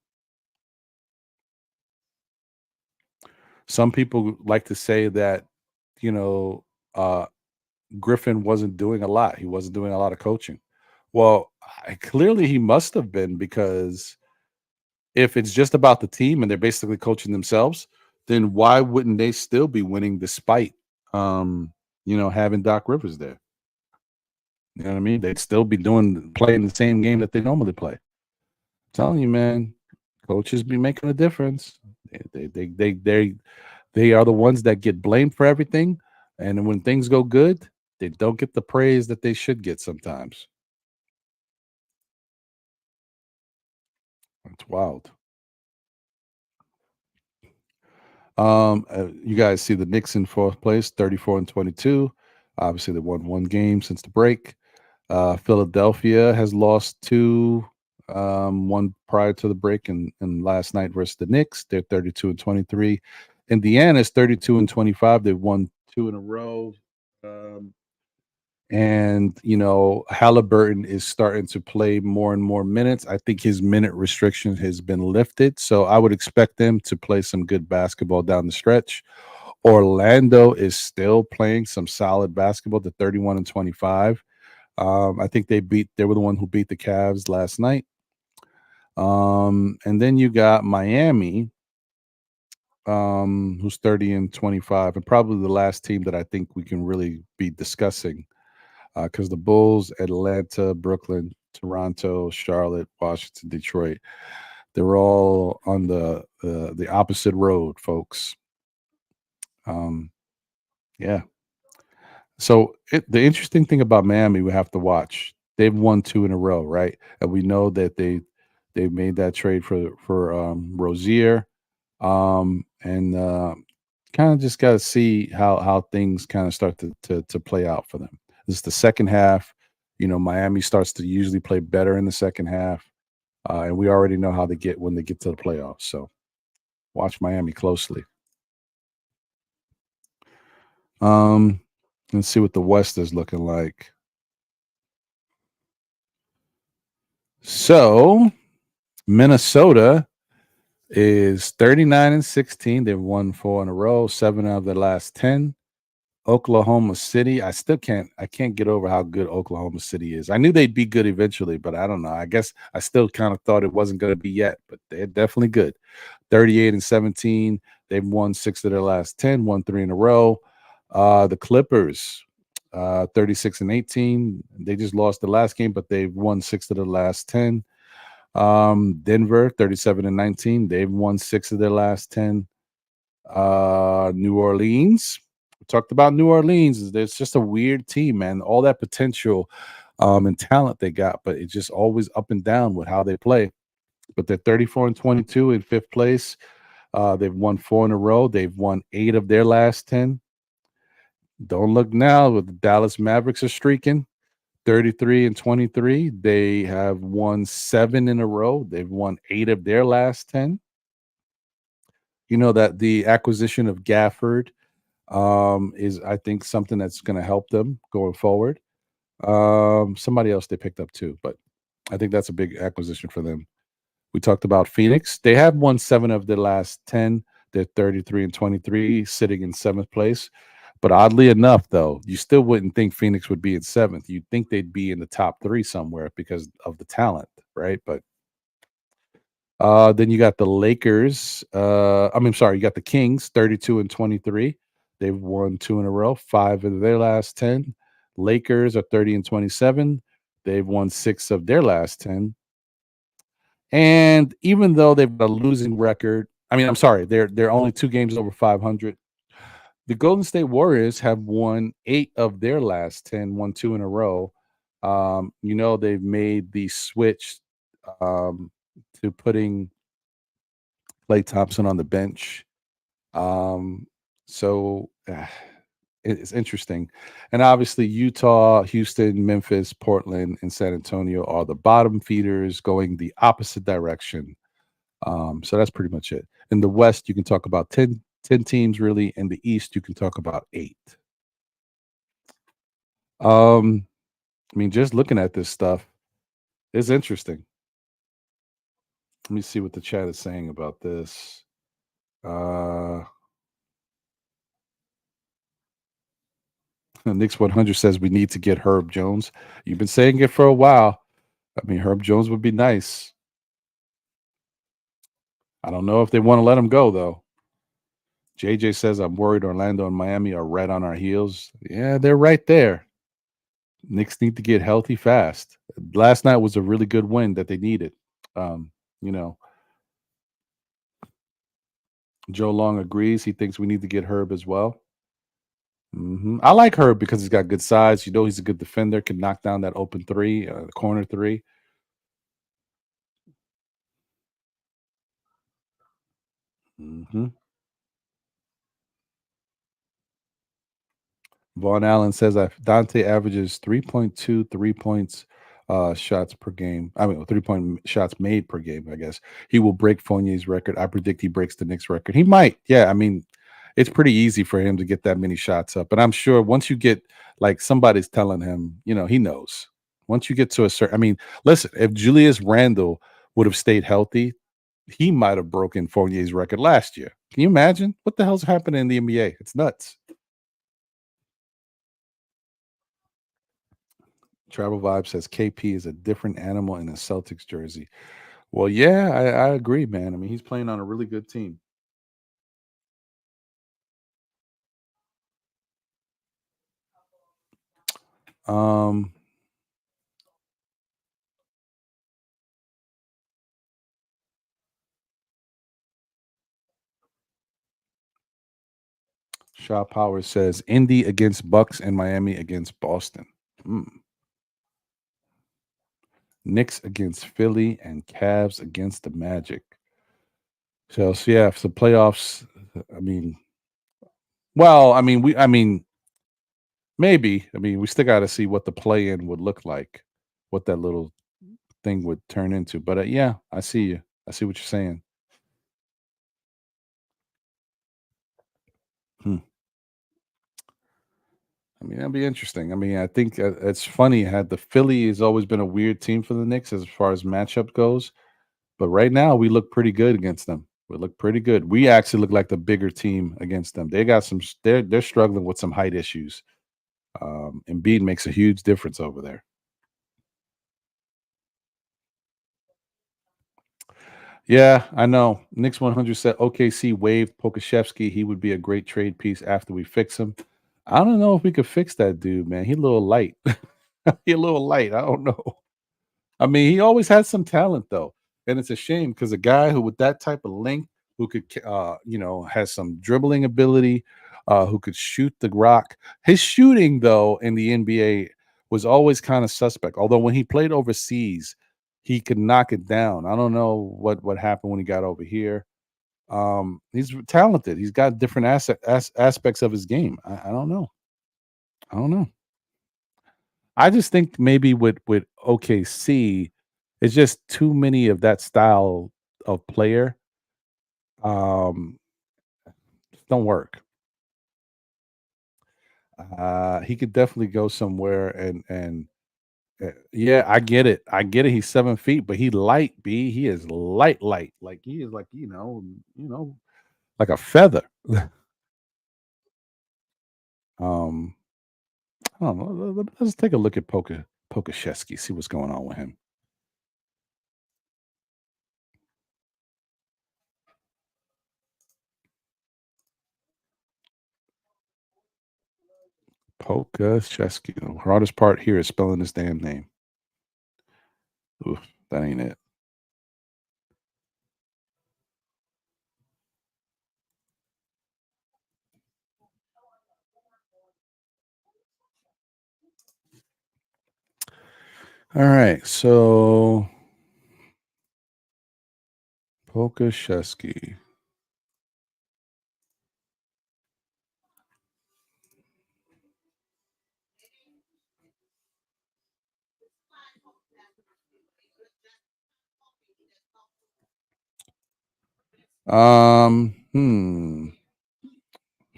Some people like to say that, you know, uh, Griffin wasn't doing a lot. He wasn't doing a lot of coaching. Well, clearly he must have been, because if it's just about the team and they're basically coaching themselves, then why wouldn't they still be winning despite, having Doc Rivers there? You know what I mean? They'd still be playing the same game that they normally play. I'm telling you, man, coaches be making a difference. They are the ones that get blamed for everything, and when things go good, they don't get the praise that they should get sometimes. It's wild. You guys see the Knicks in fourth place, 34-22. Obviously, they won one game since the break. Philadelphia has lost 2, one prior to the break, and last night versus the Knicks. They're 32-23. Indiana's 32-25. They've won 2 in a row. And Halliburton is starting to play more and more minutes. I think his minute restriction has been lifted, so I would expect them to play some good basketball down the stretch. Orlando is still playing some solid basketball to 31-25. I think they were the one who beat the Cavs last night. And then you got Miami, who's 30-25, and probably the last team that I think we can really be discussing, because the Bulls, Atlanta, Brooklyn, Toronto, Charlotte, Washington, Detroit, they're all on the opposite road, folks. Yeah. So the interesting thing about Miami, we have to watch. They've won 2 in a row, right? And we know that they made that trade for Rozier, and kind of just got to see how things kind of start to play out for them. This is the second half. Miami starts to usually play better in the second half, and we already know how they get when they get to the playoffs. So watch Miami closely. Um, let's see what the West is looking like. So Minnesota is 39-16. They've won 4 in a row, 7 out of their last 10. Oklahoma City, I can't get over how good Oklahoma City is. I knew they'd be good eventually, but I don't know. I guess I still kind of thought it wasn't going to be yet, but they're definitely good. 38-17. They've won 6 of their last 10, won 3 in a row. The Clippers, 36-18. They just lost the last game, but they've won 6 of the last 10. Denver, 37-19. They've won 6 of their last 10. New Orleans. We talked about New Orleans. It's just a weird team, man. All that potential and talent they got, but it's just always up and down with how they play. But they're 34-22 in 5th place. They've won 4 in a row. They've won 8 of their last 10. Don't look now, with the Dallas Mavericks are streaking 33-23. They have won 7 in a row. They've won 8 of their last 10. You know that the acquisition of Gafford is, I think, something that's going to help them going forward. Somebody else they picked up too, but I think that's a big acquisition for them. We talked about Phoenix. They have won 7 of their last 10. They're 33-23, sitting in 7th place. But oddly enough, though, you still wouldn't think Phoenix would be in 7th. You'd think they'd be in the top 3 somewhere because of the talent, right? But then you got the Lakers. Sorry, you got the Kings, 32 and 23. They've won two in a row, five of their last 10. Lakers are 30 and 27. They've won six of their last 10. And even though they've got a losing record, I'm sorry, they're only two games over 500. The Golden State Warriors have won eight of their last 10, won two in a row. They've made the switch um, to putting Klay Thompson on the bench. Um, so it's interesting. And obviously, Utah, Houston, Memphis, Portland, and San Antonio are the bottom feeders going the opposite direction. So that's pretty much it. In the West, you can talk about 10 teams, really. In the East, you can talk about eight. Um, just looking at this stuff is interesting. Let me see what the chat is saying about this. Uh, Knicks 100 says we need to get Herb Jones. You've been saying it for a while. Herb Jones would be nice. I don't know if they want to let him go, though. JJ says, I'm worried Orlando and Miami are right on our heels. Yeah, they're right there. Knicks need to get healthy fast. Last night was a really good win that they needed. Um, you know, Joe Long agrees. He thinks we need to get Herb as well. I like Herb because he's got good size. He's a good defender, can knock down that open three, the corner three. hmm Vaughn Allen says that Dante averages 3.2 3 points shots per game. 3-point shots made per game, I guess. He will break Fournier's record. I predict he breaks the Knicks record. He might. Yeah, it's pretty easy for him to get that many shots up. But I'm sure once you get like somebody's telling him, he knows. Once you get to a certain listen, if Julius Randle would have stayed healthy, he might have broken Fournier's record last year. Can you imagine? What the hell's happening in the NBA? It's nuts. Travel Vibe says KP is a different animal in a Celtics jersey. Well, yeah, I agree, man. He's playing on a really good team. Um, Shaw Power says Indy against Bucks and Miami against Boston. Hmm. Knicks against Philly and Cavs against the Magic. So yeah, for the playoffs, I mean, well, maybe. We still got to see what the play-in would look like, what that little thing would turn into. But yeah, I see you. I see what you're saying. Hmm. That'd be interesting. I think it's funny. Had the Philly has always been a weird team for the Knicks as far as matchup goes, but right now we look pretty good against them. We look pretty good. We actually look like the bigger team against them. They got some. They're struggling with some height issues. Embiid makes a huge difference over there. Yeah, I know. Knicks 100 said OKC waived Pokashevsky. He would be a great trade piece after we fix him. I don't know if we could fix that dude, man. He a little light. He a little light. I don't know. He always had some talent though, and it's a shame because a guy who with that type of length, who could, has some dribbling ability, who could shoot the rock. His shooting though in the NBA was always kind of suspect. Although when he played overseas, he could knock it down. I don't know what happened when he got over here. He's talented. He's got different aspects of his game. I don't know. I don't know. I just think maybe with OKC, it's just too many of that style of player. Um, don't work. He could definitely go somewhere and yeah, I get it. I get it. He's 7 feet, but he light. B. He is light. Like he is like like a feather. um, I don't know. Let's take a look at Pokashevsky. See what's going on with him. Polka Chesky. The hardest part here is spelling this damn name. Oof, that ain't it. All right, so Polka Chesky.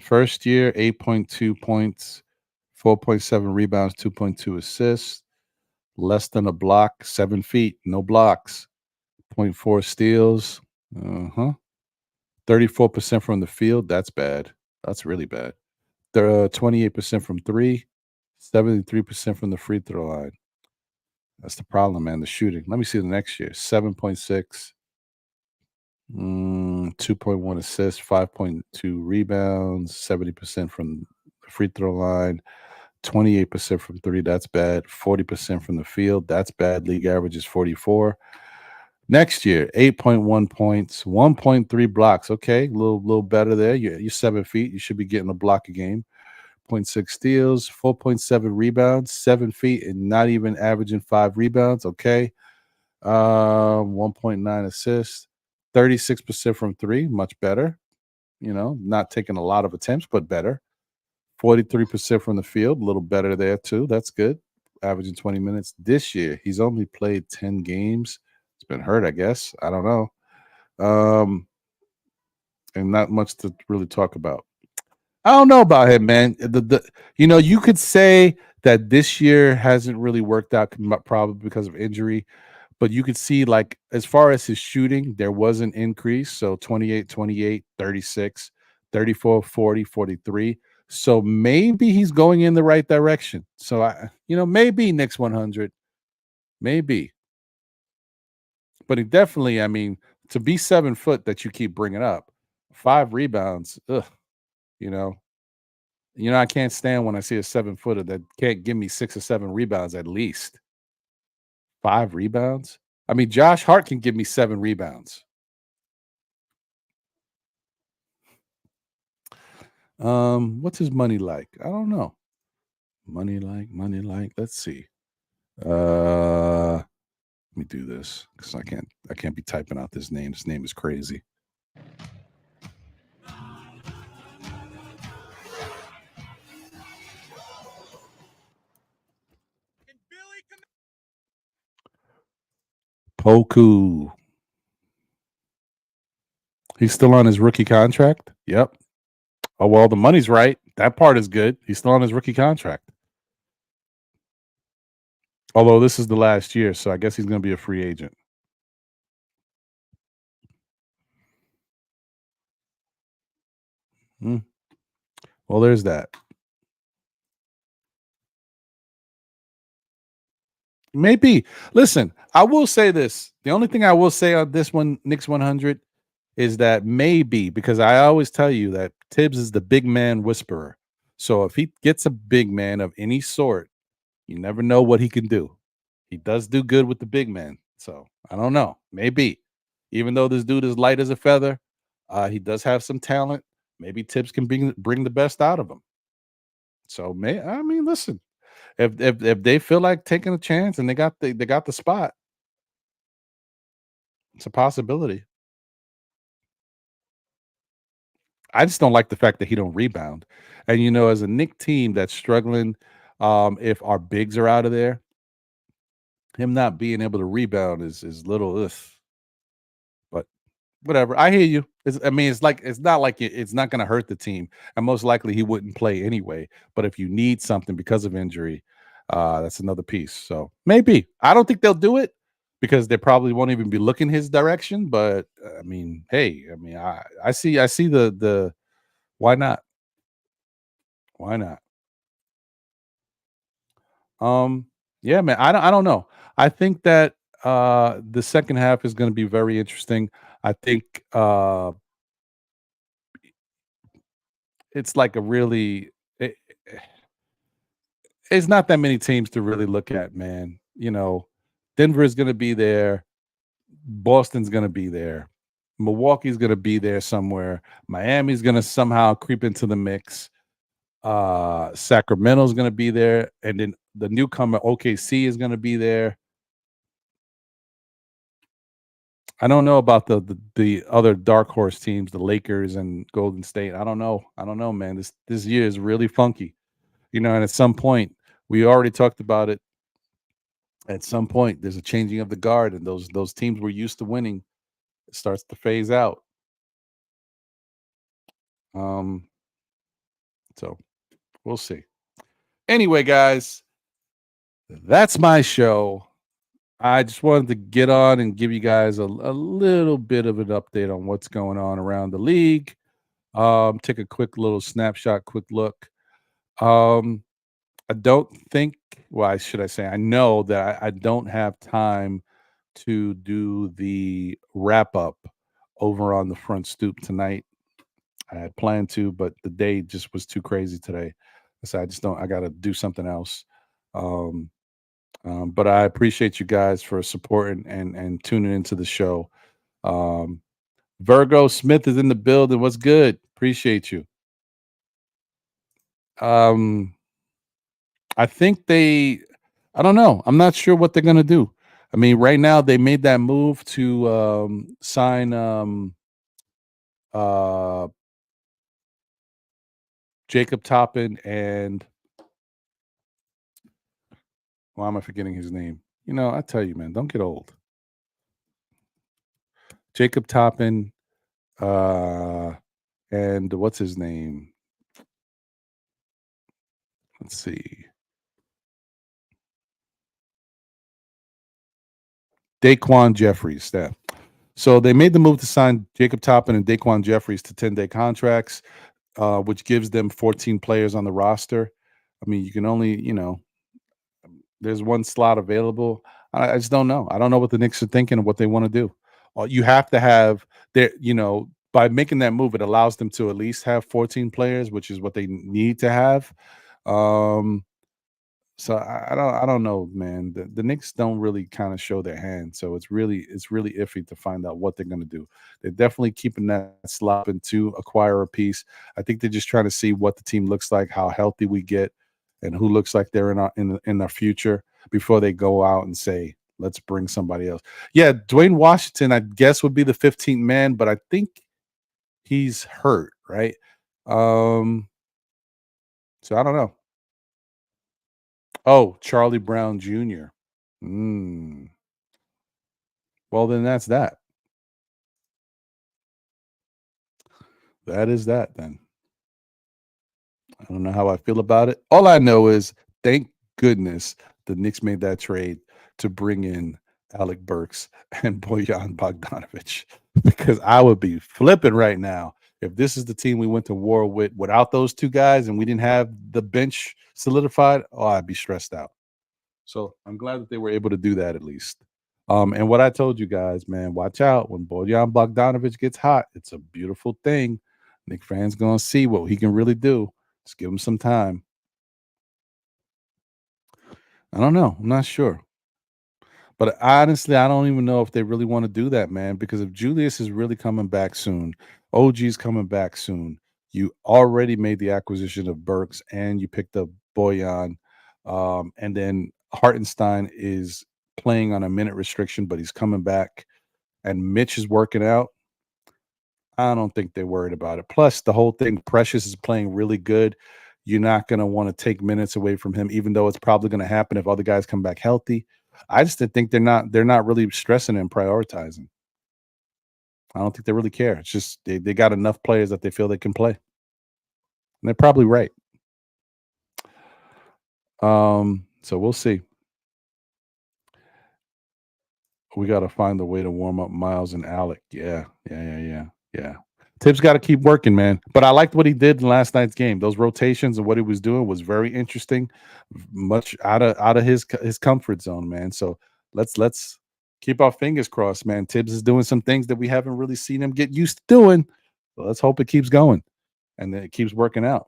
First year, 8.2 points, 4.7 rebounds, 2.2 assists, less than a block, 7 feet, no blocks, .4 steals. 34% from the field. That's bad. That's really bad. They're 28% from three, 73% from the free throw line. That's the problem, man. The shooting. Let me see the next year. 7.6, 2.1 assists, 5.2 rebounds, 70% from the free throw line, 28% from three. That's bad. 40% from the field. That's bad. League average is 44. Next year, 8.1 points, 1.3 blocks. Okay, a little better there. You're 7 feet. You should be getting a block a game. 0.6 steals, 4.7 rebounds, 7 feet, and not even averaging 5 rebounds. Okay. 1.9 assists, 36% from three, much better. Not taking a lot of attempts, but better. 43% from the field, a little better there too. That's good. Averaging 20 minutes. This year, he's only played 10 games. It's been hurt, I guess. I don't know. And not much to really talk about. I don't know about him, man. You could say that this year hasn't really worked out probably because of injury, but you could see, like, as far as his shooting, there was an increase. So 28, 28, 36, 34, 40, 43. So maybe he's going in the right direction. So maybe Knicks 100, maybe, but he definitely, I mean, to be 7 foot that you keep bringing up, 5 rebounds, ugh, you know, I can't stand when I see a 7 footer that can't give me 6 or 7 rebounds at least. 5 rebounds. I mean, Josh Hart can give me 7 rebounds. What's his money like? I don't know. Money like. Let's see. Let me do this because I can't be typing out this name. This name is crazy. Poku. He's still on his rookie contract. Yep. Oh well, the money's right. That part is good. He's still on his rookie contract. Although this is the last year, so I guess he's going to be a free agent. Well, there's that. Maybe. Listen, I will say this. The only thing I will say on this one, Knicks 100, is that maybe, because I always tell you that Tibbs is the big man whisperer. So if he gets a big man of any sort, you never know what he can do. He does do good with the big man. So I don't know. Maybe. Even though this dude is light as a feather, he does have some talent. Maybe Tibbs can bring the best out of him. So listen, if they feel like taking a chance and they got the spot, it's a possibility. I just don't like the fact that he don't rebound. And as a Knick team that's struggling, if our bigs are out of there, him not being able to rebound is little. Ugh. But whatever. I hear you. It's not like it's not going to hurt the team, and most likely he wouldn't play anyway. But if you need something because of injury, that's another piece. So maybe I don't think they'll do it because they probably won't even be looking his direction. But hey, I see the why not? Why not? Um, yeah, man. I don't know. I think that the second half is going to be very interesting. I think it's like a really. it's not that many teams to really look at, man. You know, Denver is going to be there. Boston's going to be there. Milwaukee's going to be there somewhere. Miami's going to somehow creep into the mix. Sacramento's going to be there, and then the newcomer OKC is going to be there. I don't know about the other dark horse teams, the Lakers and Golden State. I don't know. I don't know, man. This year is really funky. You know, and at some point, we already talked about it. At some point, there's a changing of the guard, and those teams we're used to winning starts to phase out. Um, so we'll see. Anyway, guys, that's my show. I just wanted to get on and give you guys a little bit of an update on what's going on around the league. Take a quick little snapshot, quick look. I don't think, why should I say, I know that I don't have time to do the wrap up over on the front stoop tonight. I had planned to, but the day just was too crazy today. So I just don't, I got to do something else. But I appreciate you guys for supporting and tuning into the show. Virgo Smith is in the building. What's good? Appreciate you. I think I don't know. I'm not sure what they're going to do. I mean, right now they made that move to sign Jacob Toppin and why am I forgetting his name? You know, I tell you, man, don't get old. Jacob Toppin, and what's his name? Let's see. Daquan Jeffries. That. So they made the move to sign Jacob Toppin and Daquan Jeffries to 10-day contracts, which gives them 14 players on the roster. I mean, you can only, you know, there's one slot available. I just don't know. I don't know what the Knicks are thinking and what they want to do. You have to have their, you know, by making that move, it allows them to at least have 14 players, which is what they need to have. So I don't know, man. The Knicks don't really kind of show their hand, so it's really iffy to find out what they're going to do. They're definitely keeping that slot in to acquire a piece. I think they're just trying to see what the team looks like, how healthy we get, and who looks like they're in our future before they go out and say, let's bring somebody else. Yeah, Dwayne Washington, I guess, would be the 15th man, but I think he's hurt, right? So I don't know. Oh, Charlie Brown Jr. Mm. Well, then that's that. That is that then. I don't know how I feel about it. All I know is, thank goodness the Knicks made that trade to bring in Alec Burks and Bojan Bogdanovic, because I would be flipping right now if this is the team we went to war with without those two guys and we didn't have the bench solidified. Oh, I'd be stressed out. So I'm glad that they were able to do that at least. And what I told you guys, man, watch out when Bojan Bogdanovic gets hot. It's a beautiful thing. Knick fans gonna see what he can really do. Just give him some time. I don't know. I'm not sure. But honestly, I don't even know if they really want to do that, man, because if Julius is really coming back soon, OG's coming back soon, you already made the acquisition of Burks and you picked up Boyan. And then Hartenstein is playing on a minute restriction, but he's coming back. And Mitch is working out. I don't think they're worried about it. Plus, the whole thing, Precious is playing really good. You're not going to want to take minutes away from him, even though it's probably going to happen if other guys come back healthy. I just think they're not really stressing and prioritizing. I don't think they really care. It's just they got enough players that they feel they can play. And they're probably right. So we'll see. We got to find a way to warm up Miles and Alec. Yeah. Tibbs got to keep working, man. But I liked what he did in last night's game. Those rotations and what he was doing was very interesting. Much out of his comfort zone, man. So let's keep our fingers crossed, man. Tibbs is doing some things that we haven't really seen him get used to doing. So let's hope it keeps going and that it keeps working out.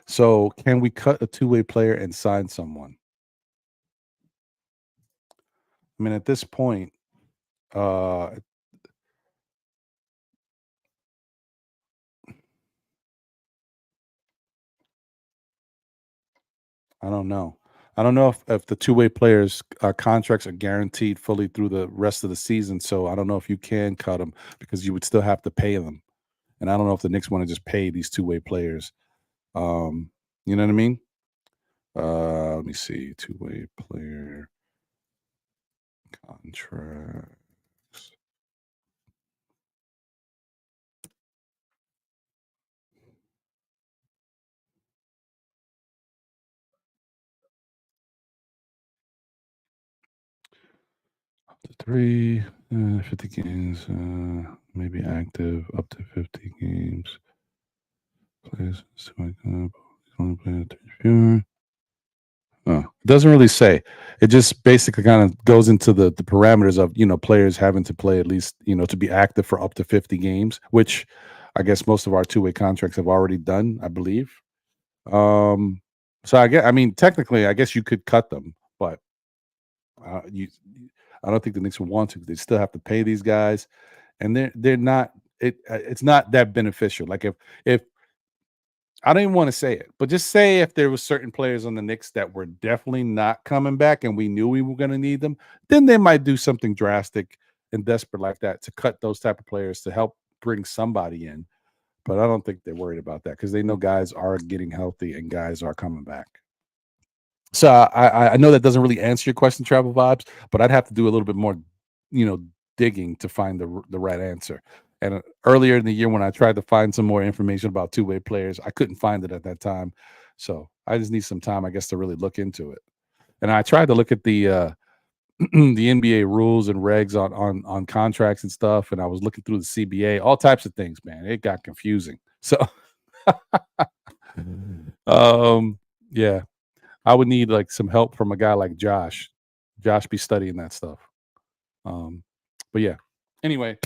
So can we cut a two-way player and sign someone? I mean, at this point, uh, I don't know. I don't know if the two-way players' contracts are guaranteed fully through the rest of the season. So I don't know if you can cut them because you would still have to pay them. And I don't know if the Knicks want to just pay these two-way players. Um, you know what I mean? Let me see. Two-way player contracts. Up to 50 games, maybe active up to 50 games. Plays only play fewer. Oh, it doesn't really say. It just basically kind of goes into the parameters of players having to play at least to be active for up to 50 games, which I guess most of our two-way contracts have already done, I believe. So I mean, technically, I guess you could cut them, but you, I don't think the Knicks would want to. They still have to pay these guys, and they're not. It's not that beneficial. Like if I don't even want to say it, but just say if there was certain players on the Knicks that were definitely not coming back and we knew we were going to need them, then they might do something drastic and desperate like that to cut those type of players to help bring somebody in. But I don't think they're worried about that because they know guys are getting healthy and guys are coming back. So I know that doesn't really answer your question, Travel Vibes, but I'd have to do a little bit more, digging to find the right answer. And earlier in the year, when I tried to find some more information about two-way players, I couldn't find it at that time. So I just need some time, I guess, to really look into it. And I tried to look at the the NBA rules and regs on contracts and stuff, and I was looking through the CBA, all types of things. Man, it got confusing. So, yeah, I would need like some help from a guy like Josh. Josh be studying that stuff. But yeah. Anyway,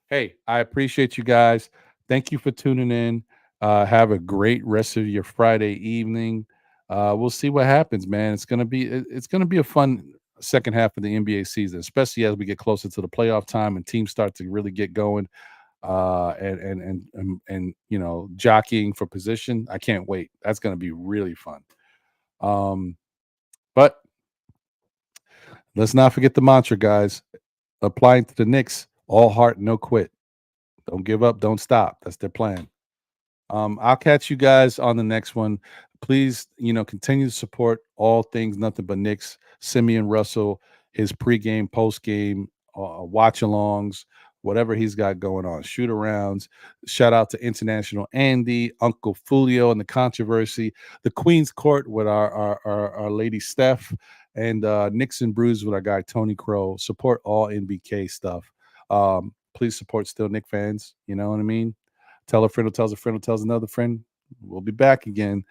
hey, I appreciate you guys. Thank you for tuning in. Have a great rest of your Friday evening. We'll see what happens, man. It's gonna be a fun second half of the NBA season, especially as we get closer to the playoff time and teams start to really get going. And jockeying for position. I can't wait. That's gonna be really fun. But let's not forget the mantra, guys. Applying to the Knicks, all heart, no quit. Don't give up, don't stop. That's their plan. I'll catch you guys on the next one. Please, continue to support all things Nothing But Knicks. Simeon Russell, his pregame, postgame, watch-alongs, whatever he's got going on, shoot-arounds. Shout out to International Andy, Uncle Fulio, and the controversy, the Queen's Court with our lady Steph, and Knicks and Brews with our guy Tony Crow. Support all NBK stuff. Please support Still Knick fans. You know what I mean? Tell a friend who tells a friend who tells another friend. We'll be back again,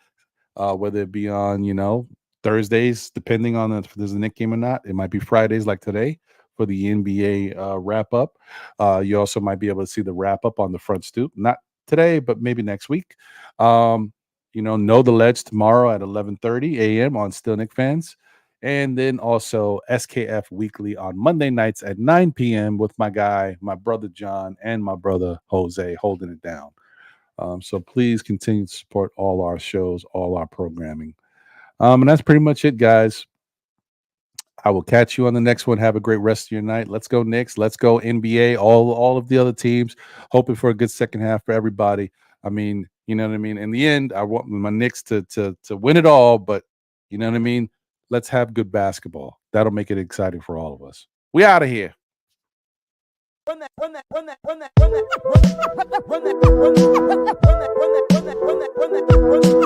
whether it be on, Thursdays, depending on if there's a Knick game or not. It might be Fridays like today for the NBA wrap up. You also might be able to see the wrap up on the front stoop. Not today, but maybe next week. Know the Ledge tomorrow at 11:30 a.m. on Still Knick Fans. And then also SKF Weekly on Monday nights at 9 p.m. with my guy, my brother John, and my brother Jose holding it down. So please continue to support all our shows, all our programming. And that's pretty much it, guys. I will catch you on the next one. Have a great rest of your night. Let's go Knicks. Let's go NBA. All of the other teams. Hoping for a good second half for everybody. I mean, you know what I mean? In the end, I want my Knicks to win it all, but you know what I mean? Let's have good basketball. That'll make it exciting for all of us. We out of here. Run that, run that, run that, run that, run that, run that, run that, run that, run that, run that, run that, run that, run that, run that, run that.